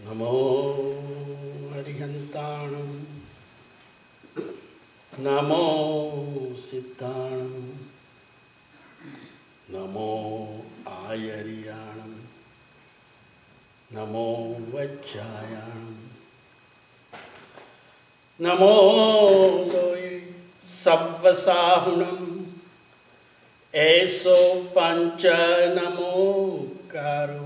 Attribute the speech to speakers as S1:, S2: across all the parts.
S1: નમો હરિહંતાણં નમો સિદ્ધાણં નમો આયર્યાણં નમો વજ્જાયાણં નમો લોય સવ્વસાહુણં એસો પંચ નમોકારો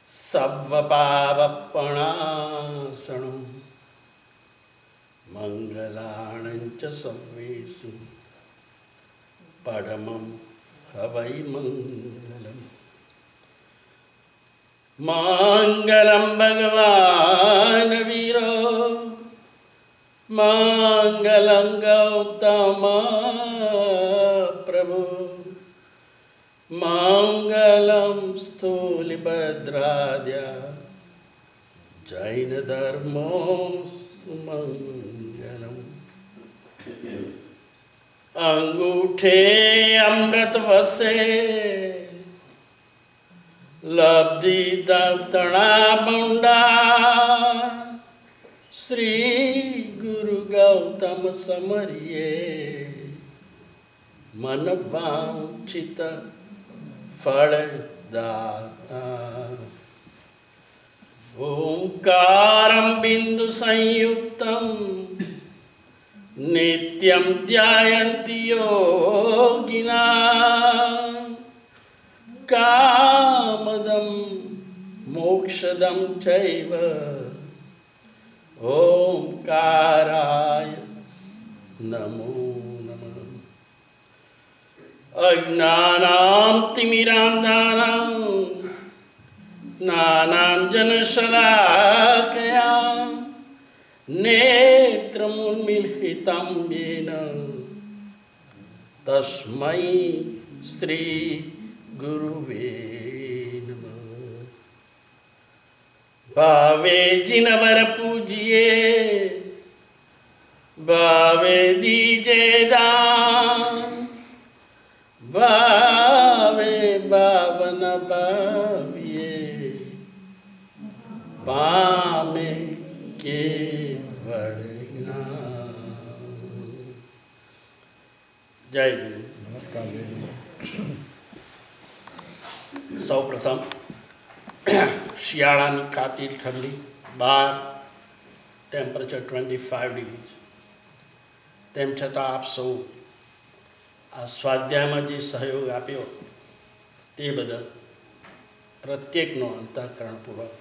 S1: સવ્વપાવપણાસણો મંગલાણંચ સવ્વેસી પડમં હવૈ મંગલમ મંગલમ ભગવાન વીરો મંગલમ ગૌતમ પ્રભુ મંગલમ સ્થૂલિભદ્રાદ્યા જૈન ધર્મોસ્તુ મંગલમ અંગૂઠે અમૃત વસે લબ્ધિ દર્તણા મુંડા શ્રી ગુરુ ગૌતમ સમરિયે મન વાંચિત ફળદાતા ઓંકારં બિંદુ સંયુક્તં નિત્યં ધ્યાયન્તિ યોગિના કામદં મોક્ષદં ચૈવ ઓંકારાય નમો નમઃ. અજ્ઞાનાં તિમિરાંધાનાં જ્ઞાનાંજનશલાકયા નેત્રముન્મિલિतं येन તસ્મૈ શ્રી ગુરુવે નમઃ. ભાવે જીનવર પૂજ્યે ભાવે દીજે દાન ભાવે બાવન ભાવ્યે પામે કેવળ જ્ઞાન. જય ગુરુ.
S2: નમસ્કાર.
S1: સૌ પ્રથમ શિયાળાની કાતિલ ઠંડી, બહાર ટેમ્પરેચર 25 ડિગ્રી છે, તેમ છતાં આપ સૌ આ સ્વાધ્યાયમાં જે સહયોગ આપ્યો તે બદલ પ્રત્યેકનો અંતઃકરણપૂર્વક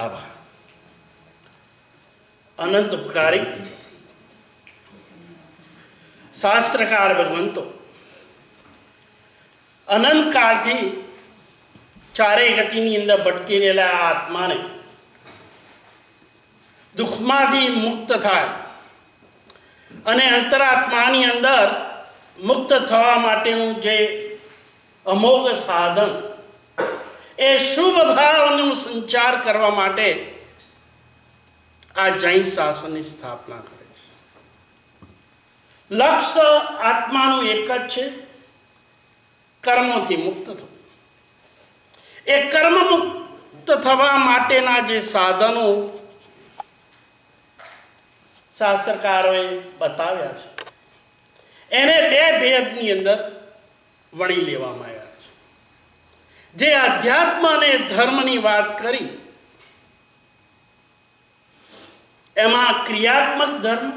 S1: આભાર. અનંત ઉપકારી શાસ્ત્રકાર ભગવંતો અનંત કાળથી ચારેય ગતિની અંદર ભટકી રહેલા આત્માને દુઃખમાંથી મુક્ત થાય અને અંતરાત્માની અંદર મુક્ત થવા માટેનું જે અમોઘ સાધન એ શુભ ભાવનો સંચાર કરવા માટે આ જૈન શાસનની સ્થાપના કરે છે. લક્ષ્ય આત્માનું એક જ છે, કર્મોથી મુક્ત થવું. એ કર્મ મુક્ત થવા માટેના જે સાધનો શાસ્ત્રકારોએ બતાવ્યા છે એને બે ભેદની અંદર વણી લેવામાં આવ્યા છે. જે અધ્યાત્મ અને ધર્મની વાત કરી એમાં ક્રિયાત્મક ધર્મ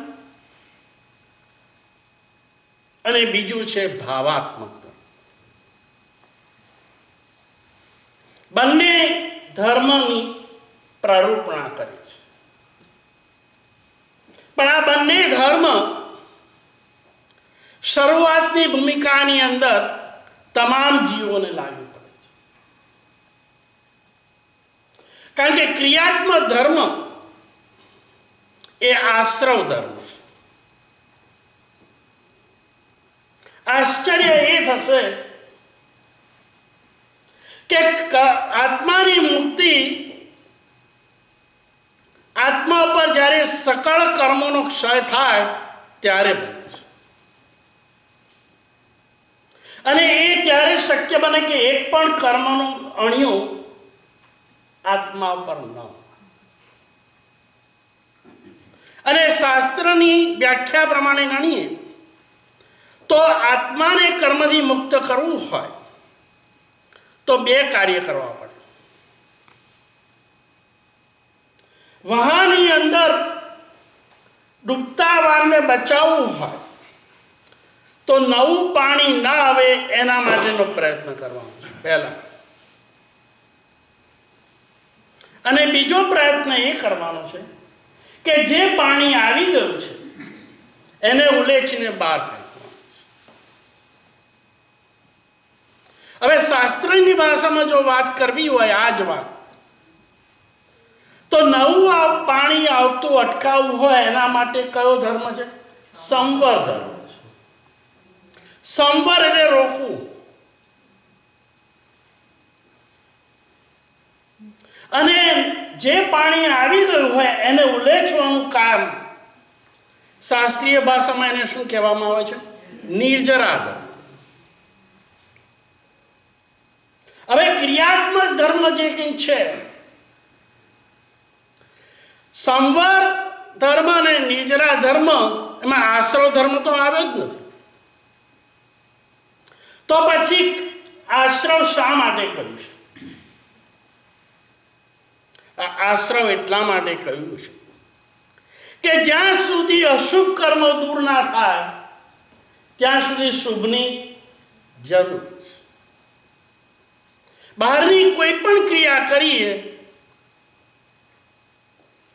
S1: અને બીજું છે ભાવાત્મક ધર્મ. બંને ધર્મની પ્રરૂપણા કરી છે, પણ આ બંને ધર્મ શરૂઆતની ભૂમિકાની અંદર તમામ જીવોને લાગુ પડે છે. કારણ કે ક્રિયાત્મક ધર્મ એ આશ્રવ ધર્મ છે. આશ્ચર્ય એ થશે કે આત્માની મુક્તિ આત્મા પર જ્યારે સકળ કર્મોનો ક્ષય થાય ત્યારે બને છે. અને એ ત્યારે શક્ય બને કે એક પણ કર્મનો અણિયો આત્મા પર ન. અને શાસ્ત્રની વ્યાખ્યા પ્રમાણે ગણીએ તો આત્માને કર્મથી મુક્ત કરવું હોય તો 2 કાર્ય કરવા પડે. વહાની અંદર ડૂબતા વાળને બચાવવું હોય તો નવું પાણી ના આવે એના માટેનો પ્રયત્ન કરવાનો છે પહેલા. અને બીજો પ્રયત્ન એ કરવાનો છે કે જે પાણી આવી ગયું છે એને ઉલેચીને બહાર ફેંકવાનું છે. હવે શાસ્ત્રની ભાષામાં જો વાત કરવી હોય આ જ વાત, તો નવું પાણી આવતું અટકાવવું હોય એના માટે કયો ધર્મ છે? સંવર ધર્મ છે. સંવર એટલે રોકવું. અને જે પાણી આવી ગયું હોય એને ઉલેચવાનું કામ શાસ્ત્રીય ભાષામાં એને શું કહેવામાં આવે છે? નિર્જરા ધર્મ. હવે ક્રિયાત્મક ધર્મ જે કંઈ છે, સંવર ધર્મ અને નિર્જરા ધર્મ, એમાં આશ્રવ ધર્મ તો આવે જ નથી. તો પછી આશ્રવ શા માટે કહ્યું છે? આશ્રવ એટલા માટે કહ્યું છે કે જ્યાં સુધી અશુભ કર્મ દૂર ના થાય ત્યાં સુધી શુભની જરૂર છે. બહારની કોઈ પણ ક્રિયા કરીએ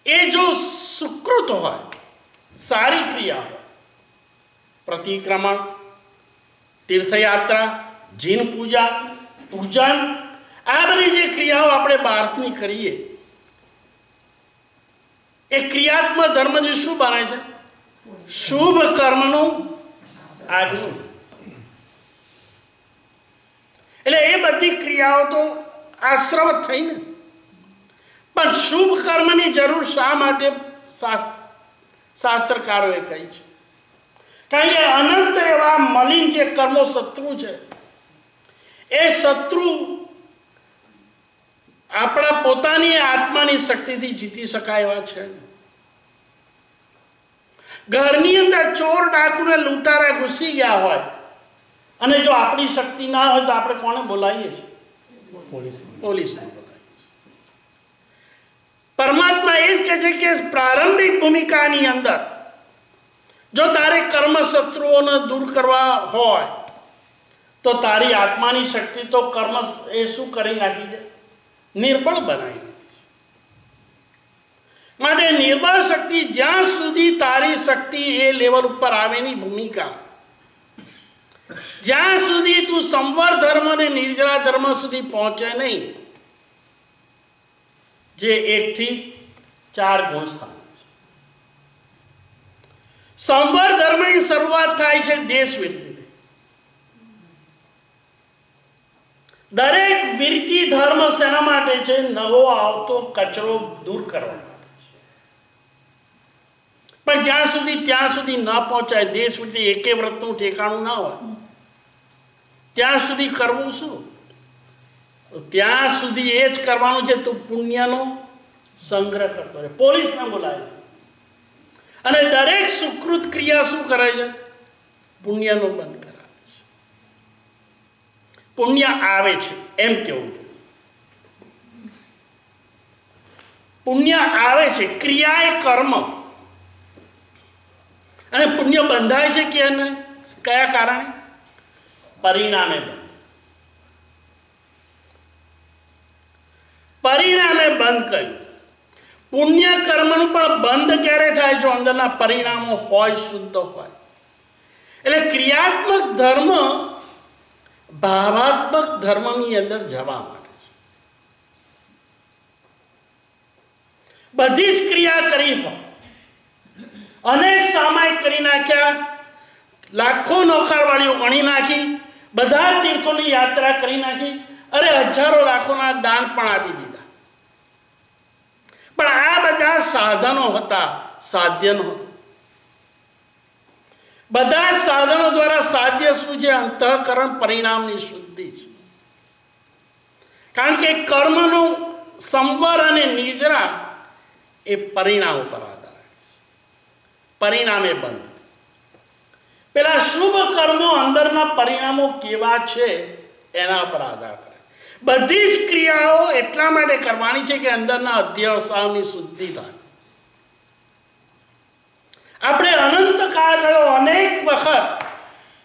S1: એ જો સુકૃત હોય, સારી ક્રિયા હોય, પ્રતિક્રમણ, તીર્થયાત્રા, જીન પૂજા, પૂજન, આ બધી જે ક્રિયાઓ આપણે બહારની કરીએ એ ક્રિયાત્મક ધર્મ જે શું બને છે? શુભ કર્મનું આગવું. એટલે એ બધી ક્રિયાઓ તો આશ્રવ થઈ ને. પણ શુભ કર્મની જરૂર શા માટે શાસ્ત્રકારોએ કહી છે? કારણ કે અનંત એવા મલિન જે કર્મો શત્રુ છે, એ શત્રુ આપણા પોતાની આત્માની શક્તિથી જીતી શકાય એવા છે. ઘરની અંદર ચોર, ડાકુ ને લૂંટારા ઘૂસી ગયા હોય અને જો આપણી શક્તિ ના હોય તો આપણે કોને બોલાવીએ છીએ? પોલીસને બોલાવીએ છીએ. પરમાત્મા એ જ કહે છે કે પ્રારંભિક ભૂમિકાની અંદર જો તારે કર્મ શત્રુઓને દૂર કરવા હોય તો તારી આત્માની શક્તિ તો કર્મ એ શું કરી નાખી છે? નિર્બળ બનાવી નાખી છે. માટે નિર્બળ શક્તિ જ્યાં સુધી તારી શક્તિ એ લેવલ ઉપર આવેની ભૂમિકા, જ્યાં સુધી તું સંવર ધર્મ અને નિર્જરા ધર્મ સુધી પહોંચે નહીં, જે 1 થી 4 ગુણ સ્થાન છે. સંવર ધર્મની શરૂઆત થાય છે દેશવૃત્તિથી. દરેક વિરતિ ધર્મ શેના માટે છે? નવો આવતો કચરો દૂર કરવા માટે છે. પણ ત્યાં સુધી ન પહોંચાય, દેશવૃત્તિ એકે વ્રતનું ઠેકાણું ના હોય ત્યાં સુધી કરવું શું? ત્યાં સુધી એ જ કરવાનું છે. તું પુણ્યનો સંગ્રહ કરતો રહે. પોલીસને બોલાવે અને દરેક સુકૃત ક્રિયા શું કરે છે? પુણ્યનો બંધ કરાવે છે. પુણ્ય આવે છે એમ કેવું છે. પુણ્ય આવે છે, ક્રિયા એ કર્મ. અને પુણ્ય બંધાય છે કે કયા કારણે? પરિણામે બંધ. પરિણામે બંધ કર્યું. પુણ્ય કર્મનું પણ બંધ ક્યારે થાય? જો અંદરના પરિણામો હોય, શુદ્ધ હોય. એટલે ક્રિયાત્મક ધર્મ ભાવાત્મક ધર્મની અંદર જવા માટે છે. બધી જ ક્રિયા કરી હોય, અનેક સામાયિક કરી નાખ્યા, લાખો નોખારવાળીઓ ગણી નાખી, બધા તીર્થોની યાત્રા કરી નાખી, અરે હજારો લાખોના દાન પણ આપી દીધા. પણ આ બધા સાધનો હતા, સાધ્ય નહોતું. બધા સાધનો દ્વારા સાધ્ય શું છે? અંતઃકરણ પરિણામની શુદ્ધિ છે. કારણ કે કર્મનું સંવર અને નિજરા એ પરિણામ ઉપર આધાર રાખે, પરિણામે બંધ. પેલા શુભ કર્મો અંદરના પરિણામો કેવા છે એના પર આધાર કરે. બધી જ ક્રિયાઓ એટલા માટે કરવાની છે કે અંદરના અધ્યવસાયની શુદ્ધિ થાય. આપણે અનંત કાળ ગયો, અનેક વખત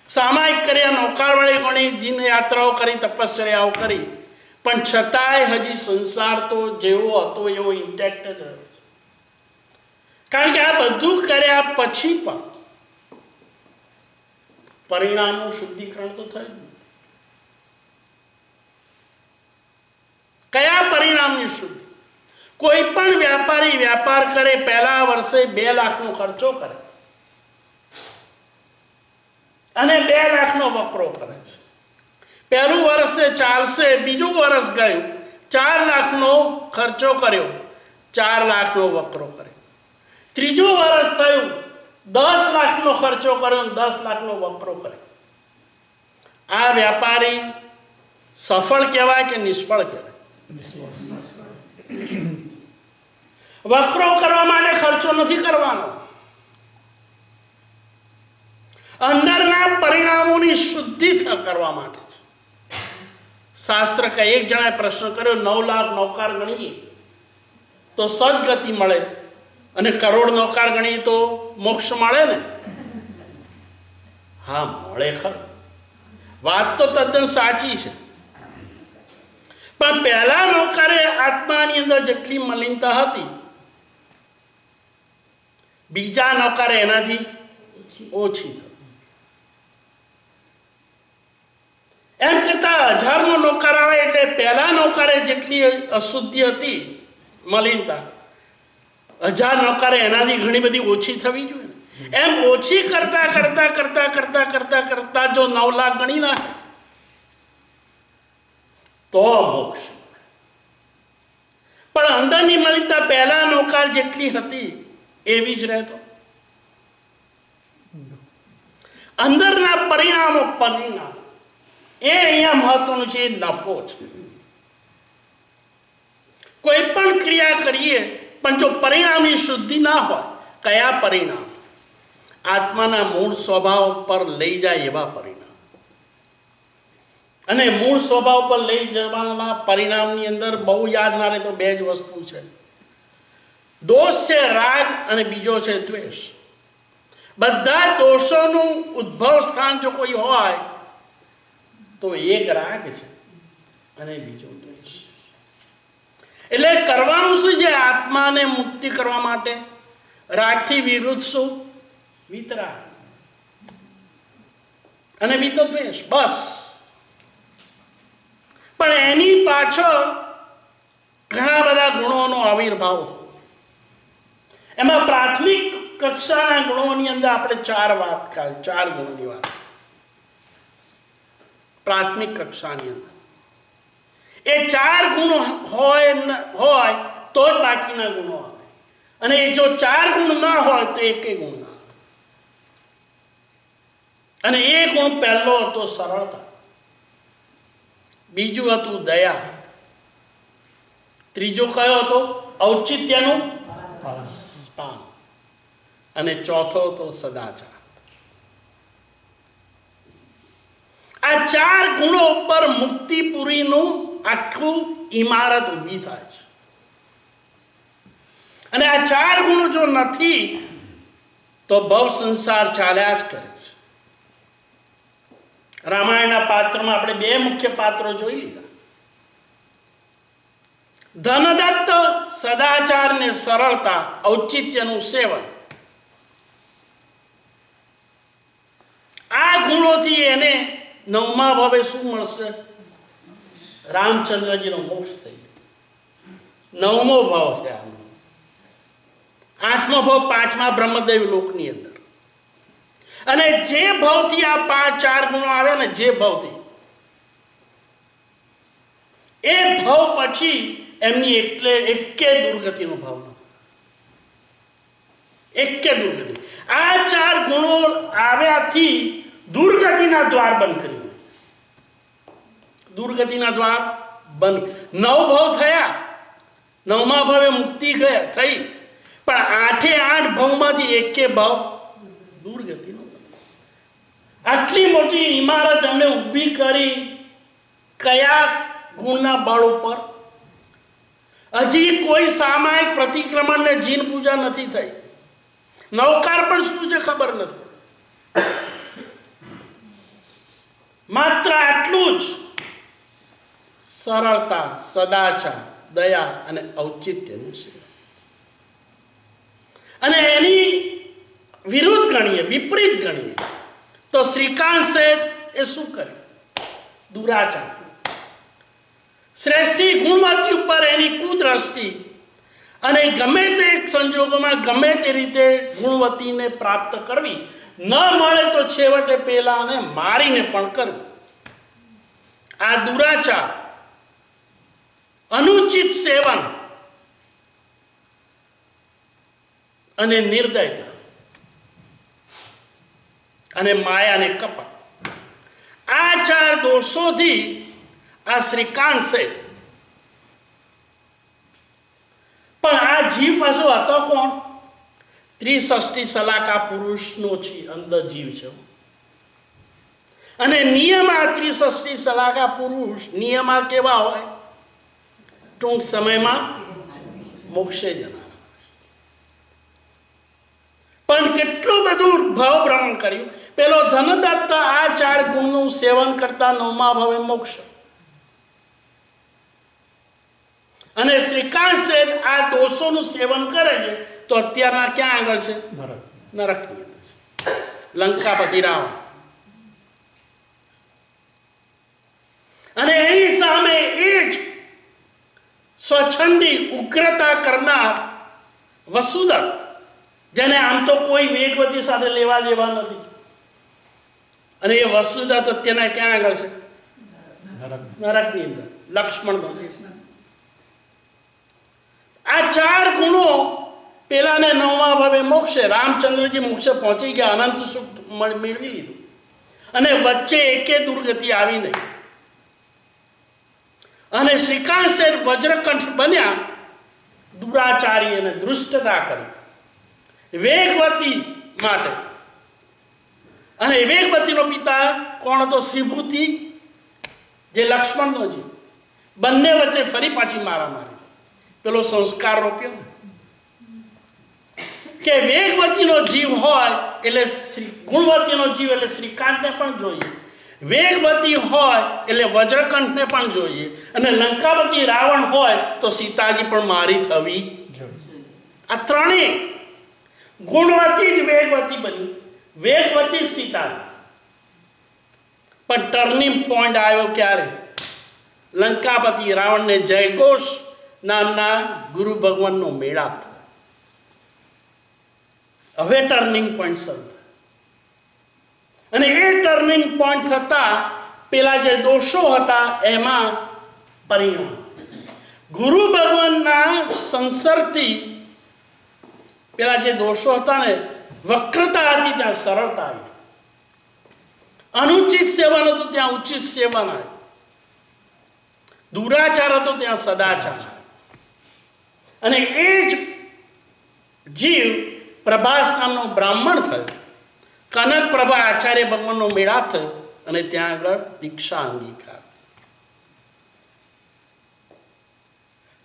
S1: સામાયિક કર્યા, નૌકારવાળી ગણી, જીન યાત્રાઓ કરી, તપશ્ચર્યાઓ કરી, પણ છતાંય હજી સંસાર તો જેવો હતો એવો ઇન્ટેક્ટ જ રહ્યો છે. કારણ કે આ બધું કર્યા પછી પણ પરિણામનું શુદ્ધિકરણ તો થયું. કયા પરિણામની શુદ્ધિ? કોઈ પણ વ્યાપારી વ્યાપાર કરે, પહેલા વર્ષે 2 લાખનો ખર્ચો કરે અને 2 લાખનો વપરો કરે છે. પહેલું વર્ષે ચાલશે, બીજું વર્ષ ગયું, 4 લાખનો ખર્ચો કર્યો, 4 લાખનો વપરો કર્યો. ત્રીજું વર્ષ થયું, 10 લાખનો ખર્ચો કર્યો, 10 લાખનો વપરો કર્યો. આ વ્યાપારી સફળ કહેવાય કે નિષ્ફળ કહેવાય? વકરો કરવા માટે ખર્ચો નથી કરવાનો, અંદરના પરિણામોની શુદ્ધિ કરવા માટે છે. શાસ્ત્ર કહે, એક જણાએ પ્રશ્ન કર્યો, 9 લાખ નૌકાર ગણીએ તો સદગતિ મળે અને કરોડ નૌકાર ગણીએ તો મોક્ષ મળે ને? હા, મળે ખરું, વાત તો તદ્દન સાચી છે. પણ પહેલા નૌકારે આત્માની અંદર જેટલી મલિનતા હતી, બીજા નૌકારે એનાથી ઓછી. એમ કરતા 1000નો નૌકાર આવે એટલે પહેલા નૌકારે જેટલી અશુદ્ધિ હતી, મલિનતા, 1000 નૌકારે એનાથી ઘણી બધી ઓછી થવી જોઈએ. એમ ઓછી કરતા કરતા કરતા કરતા કરતા કરતા જો 9 લાખ ગણી નાખે તો મોક્ષ. પણ અંદરની મલિનતા પહેલા નૌકાર જેટલી હતી એવી જ રહેતો. અંદરના પરિણામ એ અહીંયા મહત્વનું છે. નફો છે. કોઈ પણ ક્રિયા કરીએ પણ જો પરિણામની શુદ્ધિ ના હોય, કયા પરિણામ? આત્માના મૂળ સ્વભાવ પર લઈ જાય એવા પરિણામ. અને મૂળ સ્વભાવ પર લઈ જવાના પરિણામની અંદર બહુ યાદ ના રહે તો 2 જ વસ્તુ છે. દોષ છે રાગ અને બીજો છે દ્વેષ. બધા દોષોનું ઉદ્ભવ સ્થાન જો કોઈ હોય તો એક રાગ છે અને બીજો દ્વેષ. એટલે કરવાનું શું છે? આત્માને મુક્તિ કરવા માટે રાગથી વિરુદ્ધ શું? વિતરાગ અને વિતદ્વેષ, બસ. પણ એની પાછળ ઘણા બધા ગુણોનો આવિર્ભાવ થયો. એમાં પ્રાથમિક કક્ષાના ગુણોની અંદર આપણે 4 ગુણોની વાત. પ્રાથમિક કક્ષાની અંદર એ 4 ગુણો હોય તો જ બાકીના ગુણો આવે. અને એ જો 4 ગુણ ના હોય તો એકે ગુણ ના આવે. અને એ ગુણ પહેલો હતો સરળતા, બીજું હતું દયા, ત્રીજો કયો હતો? ઔચિત્યનું પાન, અને ચોથો હતો સદાચાર. આ 4 ગુણો ઉપર મુક્તિપુરીનું આખું ઇમારત ઊભી થાય છે. અને આ 4 ગુણો જો નથી તો ભવ સંસાર ચાલ્યા જ કરે છે. રામાયણના પાત્રમાં આપણે 2 મુખ્ય પાત્રો જોઈ લીધા. ધનદત્ત સદાચાર ને સરળતા, ઔચિત્યનું સેવન. આ ગુણોથી એને 9મા ભાવે શું મળશે? રામચંદ્રજીનો મોક્ષ થઈ ગયો. 9મો ભાવ છે આ. 8મો ભાવ 5મા બ્રહ્મદેવ લોકની અંદર. અને જે ભાવથી આ 4 ગુણો આવે ને, જે ભાવથી, એ ભાવ પછી એમની એકે દુર્ગતિનો ભાવ નથી. એકે દુર્ગતિ. આ 4 ગુણો આવ્યાથી દુર્ગતિના દ્વાર બંધ કરી. દુર્ગતિના દ્વાર બંધ. 9 ભાવ થયા 9મા ભાવે મુક્તિ થઈ, પણ 8 ભાવમાંથી એકે ભાવ દુર્ગતિનો. આટલી મોટી ઇમારત એમને ઊભી કરી કયા ગુણના બળ ઉપર? હજી કોઈ સામાયિક પ્રતિક્રમણ ને જીન પૂજા નથી થઈ. નવકાર પણ શું છે ખબર નથી. માત્ર આટલું જ સરળતા, સદાચાર, દયા અને ઔચિત્યનું છે. અને એની વિરુદ્ધ ગણીએ, વિપરીત ગણીએ તો શ્રીકાંત શેઠ એ શું કર્યું? દુરાચાર. શ્રેષ્ઠી ગુણવતી ઉપર એની કુદ્રષ્ટિ, અને ગમે તે સંજોગોમાં ગમે તે રીતે ગુણવતીને પ્રાપ્ત કરવી, ન મળે તો છેવટે પેલાને મારીને પણ કરવી. આ દુરાચાર, અનુચિત સેવન અને નિર્દયતા અને માયા અને કપટ, આ 4 દોષોથી આ શ્રીકાંત શેઠ. પણ આ જીવ પાછો હતો કોણ? ત્રિષષ્ઠી સલાકા પુરુષનો અંદર જીવ છે. અને નિયમ આ ત્રિષષ્ઠી સલાકા પુરુષ નિયમા કેવા હોય? ટૂંક સમયમાં મોક્ષે જનાર. પણ કેટલું બધું ભાવ ભ્રમણ કર્યું. પેલો ધનદત્ત આ 4 ગુણનું સેવન કરતા 9મા ભાવે મોક્ષ, અને શ્રીકાંત શેઠ આ દોષોનું સેવન કરે છે તો અત્યારના ક્યાં આગળ છે? નરકની અંદર છે. લંકાપતિ રાવણ. અને એની સામે એ જ સ્વચ્છંદી ઉગ્રતા કરનાર વસુદત્ત, જેને આમ તો કોઈ વેગવતી સાથે લેવા દેવા નથી, અને એ વસુદત્ત અત્યારના ક્યાં આગળ છે? નરકની અંદર. લક્ષ્મણનો છે. આ 4 ગુણો પેલાને 9મા ભાવે મોક્ષે, રામચંદ્રજી મોક્ષે પહોંચી ગયા, અનંત સુખ મેળવી લીધું, અને વચ્ચે એકે દુર્ગતિ આવી નહીં. અને શ્રીકાંત શેઠ વજ્રકંઠ બન્યા, દુરાચારી અને દૃષ્ટતા કરી વેગવતી માટે. અને વેગવતીનો પિતા કોણ હતો? શ્રીભૂતિ, જે લક્ષ્મણનો જીવ. બંને વચ્ચે ફરી પાછી મારામારી. પેલો સંસ્કાર રોપ્યો કે વેગવતીનો જીવ હોય એટલે ગુણવતીનો જીવ એટલે શ્રીકાંતને પણ જોઈએ, વેગવતી હોય એટલે વજ્રકંઠને પણ જોઈએ, અને લંકાપતિ રાવણ હોય તો સીતાજી પણ મારી થવી. આ ત્રણેય, ગુણવતી જ વેગવતી બની, વેગવતી જ સીતાજી. પણ ટર્નિંગ પોઈન્ટ આવ્યો ક્યારે? લંકાપતિ રાવણને જયઘોષ નામના ગુરુ ભગવાનનો મેળાપ થયો. હવે ટર્નિંગ પોઈન્ટ શરૂ થયો. અને એ ટર્નિંગ પોઈન્ટ થતા પેલા જે દોષો હતા એમાં પરિણામ. ગુરુ ભગવાનના સંસર્ગથી પેલા જે દોષો હતા ને, વક્રતા હતી ત્યાં સરળતા આવી, અનુચિત સેવન હતું ત્યાં ઉચિત સેવન આવ્યું, દુરાચાર હતો ત્યાં સદાચાર. અને એ જ જીવ પ્રભાસ નામનો બ્રાહ્મણ થયો, કનક પ્રભા આચાર્ય ભગવાનનો મેળાપ થયો, અને ત્યાં આગળ દીક્ષા અંગીકાર.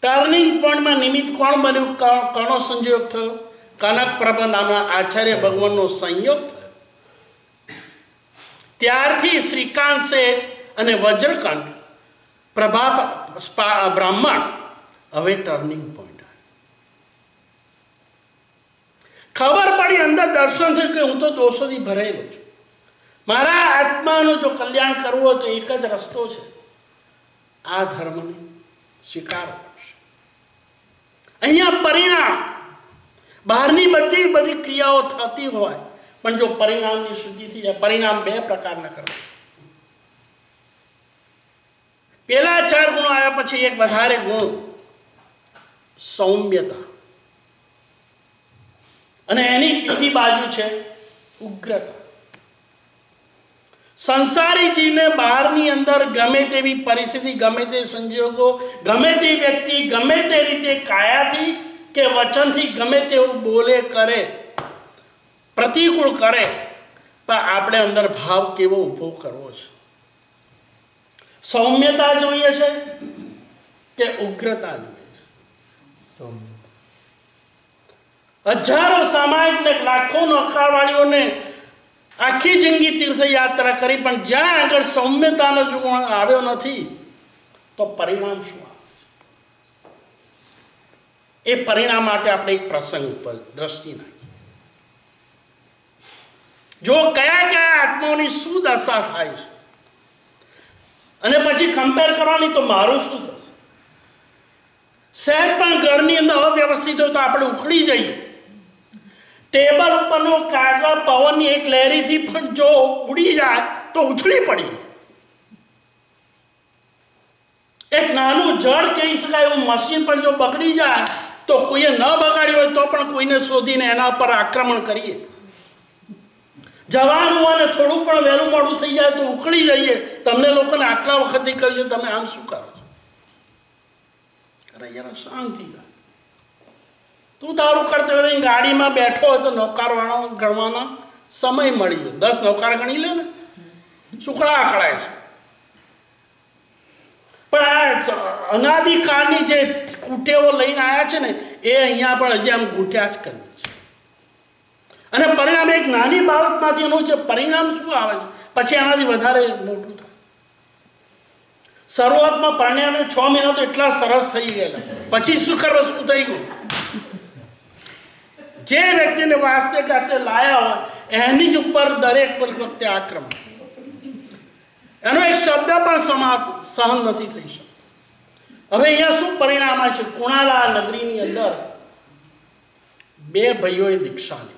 S1: ટર્નિંગ પોઈન્ટમાં નિમિત્ત કોણ બન્યું? કોનો સંયોગ થયો? કનક પ્રભા નામના આચાર્ય ભગવાનનો સંયોગ થયો. ત્યારથી શ્રીકાંત શેઠ અને વજ્રકંઠ પ્રભા બ્રાહ્મણ હવે ટર્નિંગ પોઈન્ટ. ખબર પડી, અંદર દર્શન થયું કે હું તો દોષોથી ભરેલો છું, મારા આત્માનું જો કલ્યાણ કરવું હોય તો એક જ રસ્તો છે, આ ધર્મને સ્વીકારવો પડશે. અહીંયા પરિણામ, બહારની બધી ક્રિયાઓ થતી હોય, પણ જો પરિણામની શુદ્ધિ થઈ જાય, પરિણામ 2 પ્રકારના કરવા. પેલા 4 ગુણો આવ્યા પછી એક વધારે ગુણ, સૌમ્યતા, અને એની બીજી બાજુ છે ઉગ્રતા. સંસારી જીવને બહારની અંદર ગમે તેવી પરિસ્થિતિ, ગમે તે સંજોગો, ગમે તે વ્યક્તિ ગમે તે રીતે કાયાથી કે વચનથી ગમે તેવું બોલે કરે, પ્રતિકૂળ કરે, પણ આપણે અંદર ભાવ કેવો ઊભો કરવો છે? સૌમ્યતા જોઈએ છે કે ઉગ્રતા જોઈએ છે? હજારો સામાયિક ને લાખો નોકારવાળીઓને આખી જિંદગી તીર્થયાત્રા કરી, પણ જ્યાં આગળ સૌમ્યતાનો જો ગુણ આવ્યો નથી તો પરિણામ શું આવે? એ પરિણામ માટે આપણે એક પ્રસંગ ઉપર દ્રષ્ટિ નાખીએ. જો કયા કયા આત્માઓની શું દશા થાય છે અને પછી કમ્પેર કરવાની તો મારું શું થશે? સહેજ પણ ઘરની અંદર અવ્યવસ્થિત હોય તો આપણે ઉખડી જઈએ. ટેબલ ઉપરનો કાગળ પવનની એક લહેરીથી પણ જો ઉડી જાય તો ઉછળી પડીએ. એક નાનું જળ કહી શકાય એવું મશીન પણ જો બગડી જાય તો કોઈએ ન બગાડ્યું હોય તો પણ કોઈને શોધીને એના પર આક્રમણ કરીએ. જવાનું અને થોડું પણ વહેલું મોડું થઈ જાય તો ઉકળી જઈએ. તમને લોકોને આટલા વખતથી કહ્યું છે તમે આમ શું કરો છો? અરે યાર શાંતિ રાખ. તું તારું કરતો હોય, ગાડીમાં બેઠો હોય તો નૌકારવાળો ગણવાનો સમય મળી જાય. 10 નૌકાર ગણી લે ને, સુકડા આખડાય છે. પણ આ અનાદિકાળની જે કુટેવો લઈને આવ્યા છે ને એ અહીંયા પણ હજી આમ ઘૂંટ્યા જ કરે છે. અને પરિણામ એક નાની બાબતમાંથી એનું જે પરિણામ શું આવે છે પછી આનાથી વધારે મોટું થાય. શરૂઆતમાં પરણ્યાને 6 મહિના તો એટલા સરસ થઈ ગયેલા, પછી શું કરવા શું થઈ ગયું? જે વ્યક્તિને વાસ્તે ગાતે લાયા હોય એની જ ઉપર દરેક વખતે આક્રમણ. એનો એક શબ્દ પણ સહન નથી થઈ શકતો. હવે અહીંયા શું પરિણામ આવે છે? કુણાલા નગરીની અંદર 2 ભાઈઓએ દીક્ષા લીધી.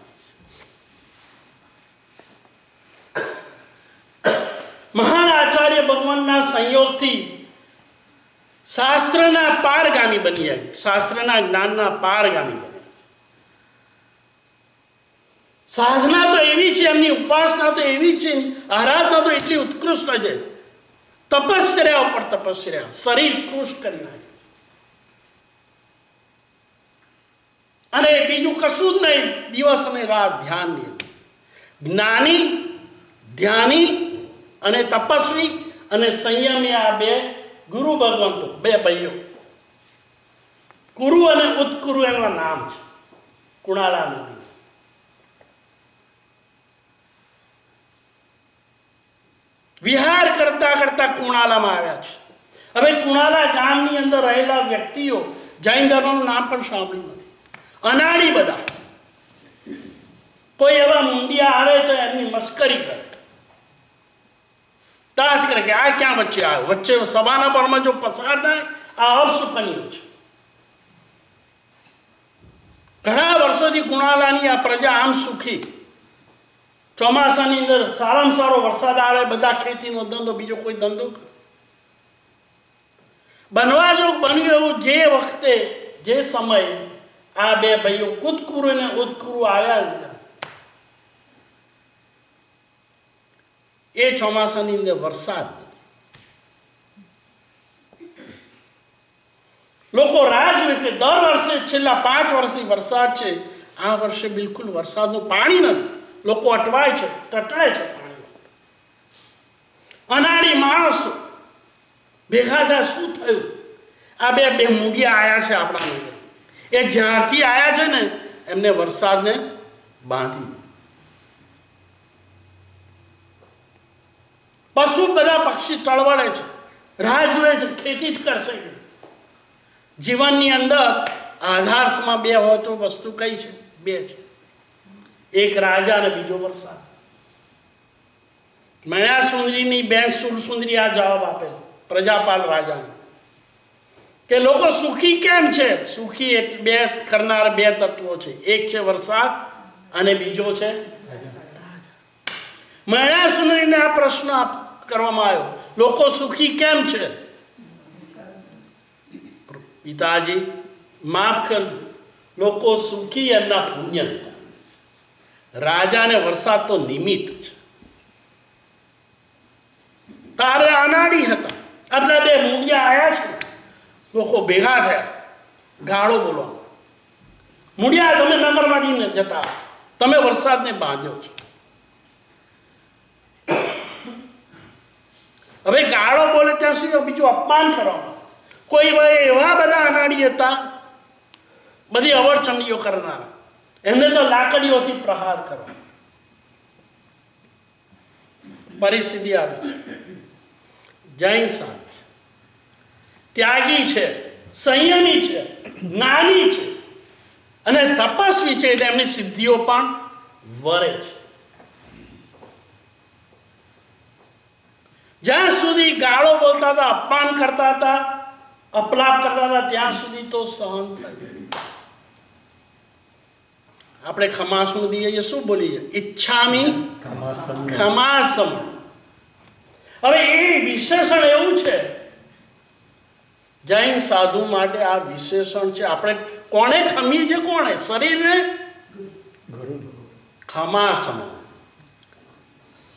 S1: મહાન આચાર્ય ભગવાનના સંયોગથી શાસ્ત્રના પારગામી બની જાય, શાસ્ત્રના જ્ઞાનના પારગામી બની. સાધના તો એવી છે, એમની ઉપાસના તો એવી છે, આરાધના તો એટલી ઉત્કૃષ્ટ છે. તપસ્યા ઉપર તપસ્યા, શરીર કૃષ કરી નાખે. અને બીજું કશું જ નહીં, દિવસ અને રાત ધ્યાનની અંદર. જ્ઞાની, ધ્યાની અને તપસ્વી અને સંયમી આ 2 ગુરુ ભગવંતો, 2 ભાઈઓ. કુરુ અને ઉત્કુરુ એમના નામ છે. કુણાલા નદી વિહાર કરતા કરતા કુણાલામાં આવ્યા છે. હવે કુણાલા ગામની અંદર રહેલા વ્યક્તિઓ જૈન ધર્મનું નામ પણ સાંભળ્યું નથી. અનાડી બધા. કોઈ એવા મુંડિયા આવે તો એમની મસ્કરી કરે, તાસ કરે કે આ ક્યાં વચ્ચે આવ્યો? વચ્ચે સભાના પરમાં જો પસાર થાય આ અપશુકનીય છે. ઘણા વર્ષોથી કુણાલાની આ પ્રજા આમ સુખી. ચોમાસાની અંદર સારામાં સારો વરસાદ આવે, બધા ખેતીનો ધંધો, બીજો કોઈ ધંધો બનવા જો બન્યું એવું જે વખતે જે સમયે આ 2 ભાઈઓ કુતકુરુ અને ઉત્કુરુ આવ્યા એ ચોમાસાની અંદર વરસાદ નથી. લોકો રાહ જોઈ કે દર વર્ષે છેલ્લા 5 વર્ષથી વરસાદ છે, આ વર્ષે બિલકુલ વરસાદનું પાણી નથી. લોકો અટવાય છે, ટટાય છે પાણી. અનાડી માણસો ભેગા થયા. શું થયું? આ બે મૂંડિયા આવ્યા છે આપણા અંદર. એ જ્યારથી આવ્યા છે ને એમને વરસાદને બાંધી દીધો. પશુ બધા પક્ષી ટળવળે છે, રાહ જુએ છે, ખેતી જ કરશે. જીવનની અંદર આધારમાં 2 હોય તો વસ્તુ કઈ છે? 2 છે. એક રાજા અને બીજો વરસાદ. મૈણા સુંદરીની બેન સુરસુંદરી આ જવાબ આપેલો પ્રજાપાલ રાજાને કે લોકો સુખી કેમ છે? સુખી એટલે 2 કરનાર 2 તત્વો છે. એક છે વરસાદ અને બીજો છે રાજા. મૈણા સુંદરીને આ પ્રશ્ન કરવામાં આવ્યો, લોકો સુખી કેમ છે? પિતાજી માફ કરજો, લોકો સુખી એમના પુણ્ય. રાજાને વરસાદ તો નિમિત્ત છે. તો આ બે અનાડી હતા. આપણા બે મૂળિયા આવ્યા છે, લોકો ભેગા થયા ગાળો બોલવા. મૂળિયા, તમે નગરમાંથી ન જતા, તમે વરસાદને બાંધ્યો છો. હવે ગાળો બોલે ત્યાં સુધી બીજું અપમાન કરવાનું. કોઈ ભાઈ એવા બધા અનાડી હતા, બધી અવરચંડીઓ કરનારા, એમને તો લાકડીઓથી પ્રહાર કરો. પરિસ્થિતિ આવી. જૈન સાધુ છે, ત્યાગી છે, સંયમી છે, જ્ઞાની છે અને તપસ્વી છે, એટલે એમની સિદ્ધિઓ પણ વરે છે. જ્યાં સુધી ગાળો બોલતા હતા, અપમાન કરતા હતા, અપલાપ કરતા હતા, ત્યાં સુધી તો સહન થાય. આપણે ખમાસનું દઈએ શું બોલીએ? ઈચ્છામી ખમાસમ. હવે એ વિશેષણ એવું છે, જૈન સાધુ માટે આ વિશેષણ છે. આપણે કોણે ખમીએ છે? કોણે? શરીરને ખમાસમ.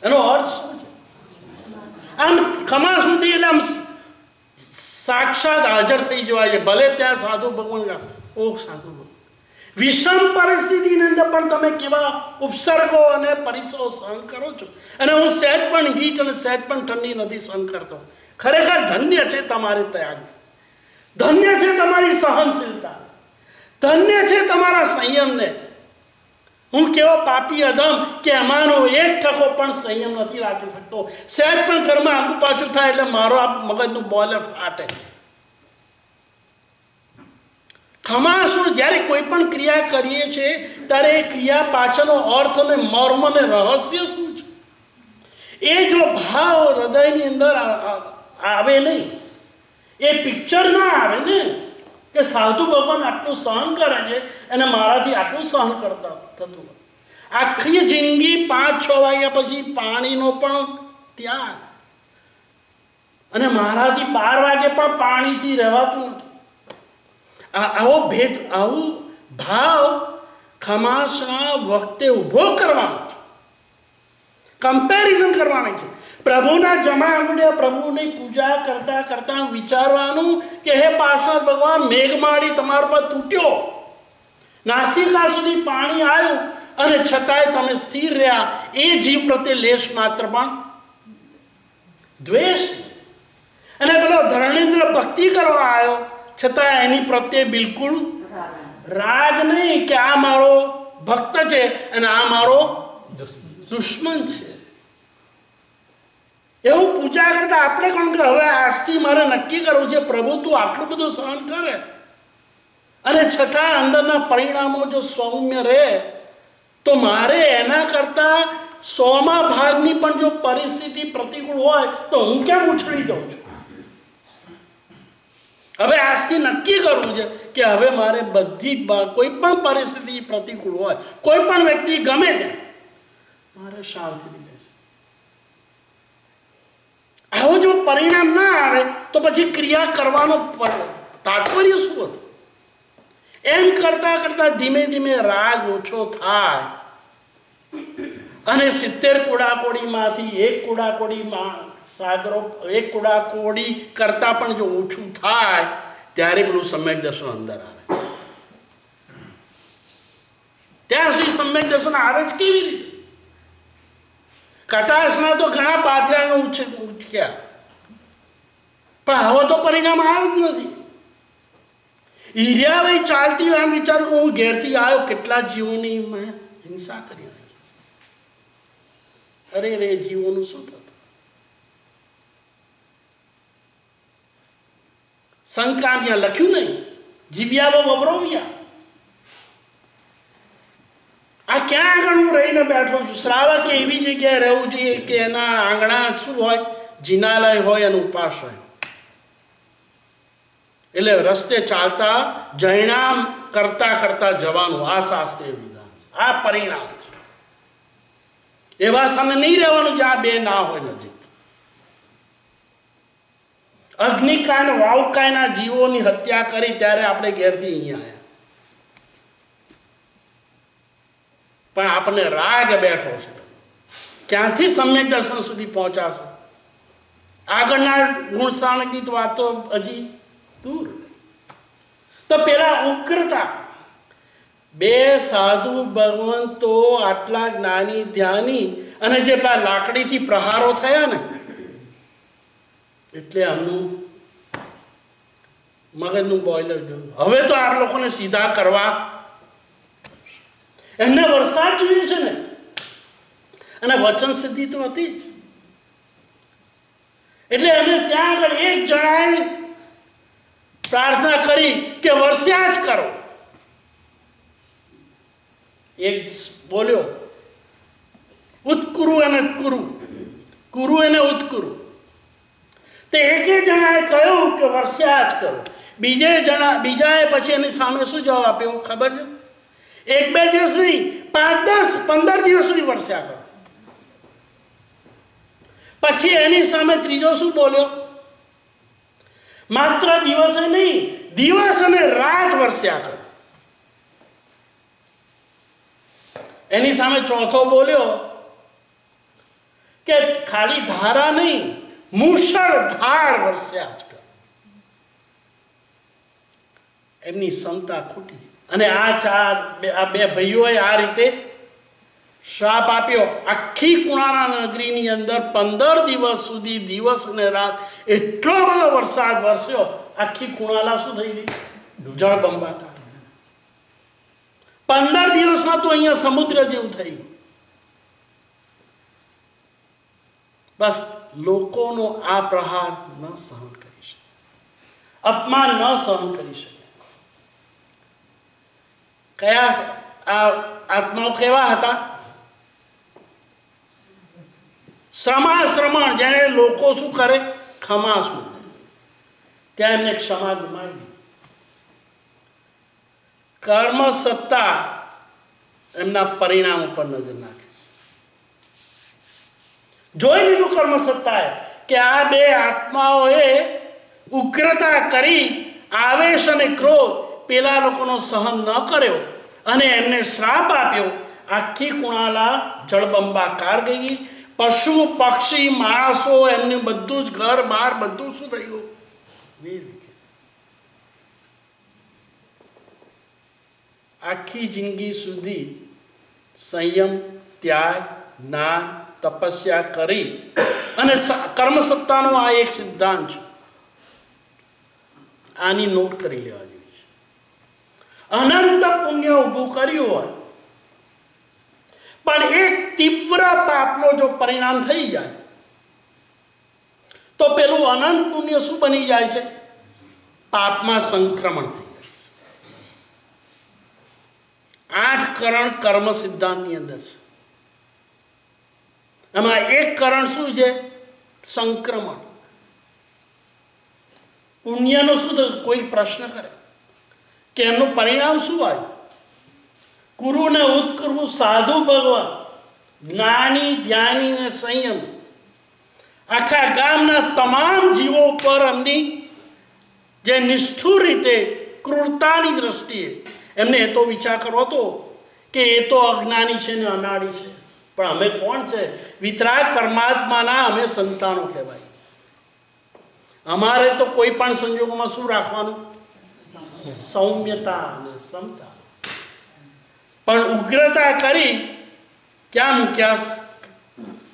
S1: એનો અર્થ શું છે? આમ ખમા સુધી એટલે આમ સાક્ષાત હાજર થઈ જવાય છે. ભલે ત્યાં સાધુ ભગવાન, ઓ સાધુ ભગવાન, વિષમ પરિસ્થિતિની અંદર પણ તમે કેવા ઉપસર્ગો અને પરિસરો સહન કરો છો. અને હું સહેજ પણ હીટ અને સહેજ પણ ઠંડી નથી સહન કરતો. ખરેખર ધન્ય છે તમારી ત્યાગ, ધન્ય છે તમારી સહનશીલતા, ધન્ય છે તમારા સંયમને. હું કેવો પાપી અધમ કે એમાંનો એક ટકો પણ સંયમ નથી રાખી શકતો. સહેજ પણ ઘરમાં આગુ પાછું થાય એટલે મારો આ મગજનું બોલર ફાટે. ખમાસુર, જ્યારે કોઈ પણ ક્રિયા કરીએ છીએ ત્યારે એ ક્રિયા પાછળનો અર્થ અને મર્મ અને રહસ્ય શું છે, એ જો ભાવ હૃદયની અંદર આવે નહીં, એ પિક્ચર ના આવે ને કે સાધુ ભગવાન આટલું સહન કરે છે અને મારાથી આટલું સહન કરતા થતું. આખી જિંદગી 5-6 વાગ્યા પછી પાણીનો પણ ત્યાગ, અને મારાથી 12 વાગે પણ પાણીથી રહેવાતું નથી. આવો ભેદ, આવું ભાવ ખમાસના વખતે ઊભો કરવાનો છે, કમ્પેરિઝન કરવાની છે. પ્રભુના જમા આંગળે પ્રભુની પૂજા કરતા કરતા વિચારવાનું કે હે પાર્ષદ ભગવાન, મેઘમાળી તમારા પર તૂટ્યો, નાસિકા સુધી પાણી આવ્યું અને છતાંય તમે સ્થિર રહ્યા. એ જીવ પ્રત્યે લેશ માત્ર પણ દ્વેષ. અને પેલો ધરણીન્દ્ર ભક્તિ કરવા આવ્યો છતાં એની પ્રત્યે બિલકુલ રાગ નહીં કે આ મારો ભક્ત છે અને આ મારો દુશ્મન છે. એવું પૂજા કરતા આપણે કોણ કે હવે આજથી મારે નક્કી કરવું છે પ્રભુ તું આટલું બધું સહન કરે અને છતાં અંદરના પરિણામો જો સૌમ્ય રહે તો મારે એના કરતા 100માં ભાગની પણ જો પરિસ્થિતિ પ્રતિકૂળ હોય તો હું કેમ ઉછળી જાઉં છું. હવે આજથી નક્કી કરવું છે કે હવે મારે બધી કોઈ પણ પરિસ્થિતિ પ્રતિકૂળ હોય, કોઈ પણ વ્યક્તિ ગમે ત્યાં, મારે શાંતિથી બેસે. આવું જો પરિણામ ના આવે તો પછી ક્રિયા કરવાનો તાત્પર્ય શું હતું? એમ કરતા કરતા ધીમે ધીમે રાગ ઓછો થાય અને 70 કુડાકોડીમાંથી એક કુડાકોડીમાં સાગરો, એક કુડાકોડી કરતા પણ જો ઓછું થાય ત્યારે પેલું સમ્યક દર્શન અંદર આવે. ત્યાં સુધી સમ્યક દર્શન આવે જ કેવી રીતે? કટાશના તો ઘણા પાથરાનો ઉઠ્યા પણ હવે તો પરિણામ આવ્યું જ નથી. હીર્યાભાઈ ચાલતી હોય એમ વિચારું હું ઘેરથી આવ્યો, કેટલા જીવોની મેં હિંસા કરી નાખી. અરે રે, જીવોનું શું થતું? સંકામ ત્યાં લખ્યું નહીં, જીવ્યા વવરોવ્યા. આ ક્યાં આગળ હું રહીને બેઠો છું? શ્રાવક એવી જગ્યાએ રહેવું જોઈએ કે એના આંગણા શું હોય? જિનાલય હોય અને ઉપાસ હોય. એટલે રસ્તે ચાલતા જૈણામ કરતા કરતા જવાનું, આ શાસ્ત્રીય વિધાન, આ પરિણામ છે. એવા સામે નહીં રહેવાનું જ્યાં બે ના હોય નજીક. અગ્નિકાંડ વાવકાયના જીવોની હત્યા કરી ત્યારે આપણે ઘેરથી અહીંયા આવ્યા, પણ આપણને રાગ બેઠો છે. ક્યાંથી સમ્યક દર્શન સુધી પહોંચાશે? આગળના ગુણસ્થાનકની તો વાતો હજી દૂર. તો પેલા ઉગ્રતા, બે સાધુ ભગવંતો આટલા જ્ઞાની ધ્યાની અને જે પેલા લાકડીથી પ્રહારો થયા ને એટલે આમનું મગજનું બોઇલર ગયું. હવે તો આ લોકોને સીધા કરવા, એમને વરસાદ જોઈએ છે ને, અને વચન સિદ્ધિ તો હતી જ. એટલે એમને ત્યાં આગળ એક જણાએ પ્રાર્થના કરી કે વર્ષ્યા જ કરો. એક બોલ્યો ઉત્કુરુ અને ઉત્કુરુ, કુરુ અને ઉત્કુરુ. તે એકે જણાએ કહ્યું કે વર્ષ્યા જ કરો. બીજાએ પછી એની સામે શું જવાબ આપ્યો ખબર છે? 1-2 દિવસ નહીં, 5-10-15 દિવસ સુધી વર્ષ્યા કરો. પછી એની સામે ત્રીજો શું બોલ્યો? માત્ર દિવસે નહીં, દિવસ અને રાત વર્ષ્યા કરો. એની સામે ચોથો બોલ્યો કે ખાલી ધારા નહીં, મુશળધાર વર્ષ્યા જ કરો. એમની ક્ષમતા ખૂટી. અને આ બે ભાઈઓએ આ રીતે શ્રાપ આપ્યો. આખી કુણારા નગરીની અંદર 15 દિવસ સુધી દિવસ અને રાત એટલો બધો વરસાદ વરસ્યો, આખી કુણાલા શું થઈ ગઈ? જળબંબાકાર. 15 દિવસમાં તો અહીંયા સમુદ્ર જેવું થઈ ગયું. બસ લોકોનો આ પ્રહાર ન સહન કરી શકે, અપમાન ન સહન કરી શકે. કયા આ આત્માઓ કેવા હતા? શ્રમણ, જેને લોકો શું કરે? ખમાસ મૂકે. ત્યાં એમને ક્ષમા ગુમાવી. કર્મ સત્તા એમના પરિણામ ઉપર નજર નાખે. જોઈ લીધું કર્મ સત્તાએ કે આ બે આત્માઓએ ઉગ્રતા કરી, આવેશ અને ક્રોધ પેલા લોકોનો સહન ન કર્યો અને એમને શ્રાપ આપ્યો. આખી કુણાલા જળબંબાકાર ગઈ. પશુ પક્ષી માણસો એમનું બધું જ ઘર બહાર બધું શું થયું? આખી જિંદગી સુધી સંયમ, ત્યાગ, જ્ઞાન, તપસ્યા કરી અને કર્મસત્તાનો આ એક સિદ્ધાંત છે. આની નોટ કરી લેવા જેવી છે. અનંત પુણ્ય ઊભું કર્યું હોય પણ એક તીવ્ર પાપનો જો પરિણામ થઈ જાય તો પેલું અનંત પુણ્ય શું બની જાય છે? પાપમાં સંક્રમણ થઈ જાય છે. 8 કરણ કર્મ સિદ્ધાંતની અંદર છે. એમાં એક કરણ શું છે? સંક્રમણ. પુણ્યનો શું થયું? કોઈ પ્રશ્ન કરે કે એમનું પરિણામ શું આવ્યું? કુરુ ને ઉત્કુરુ સાધુ ભગવાન, જ્ઞાની ધ્યાની ને સંયમ, આખા ગામના તમામ જીવો પર એમની જે નિષ્ઠુર રીતે ક્રૂરતાની દ્રષ્ટિએ એમને એ તો વિચાર કરવો હતો કે એ તો અજ્ઞાની છે ને અનાડી છે, પણ અમે કોણ છે? વિતરાગ પરમાત્માના અમે સંતાનો કહેવાય. અમારે તો કોઈ પણ સંજોગોમાં શું રાખવાનું? સૌમ્યતા અને સમતા. પણ ઉગ્રતા કરી ક્યાં મૂક્યા?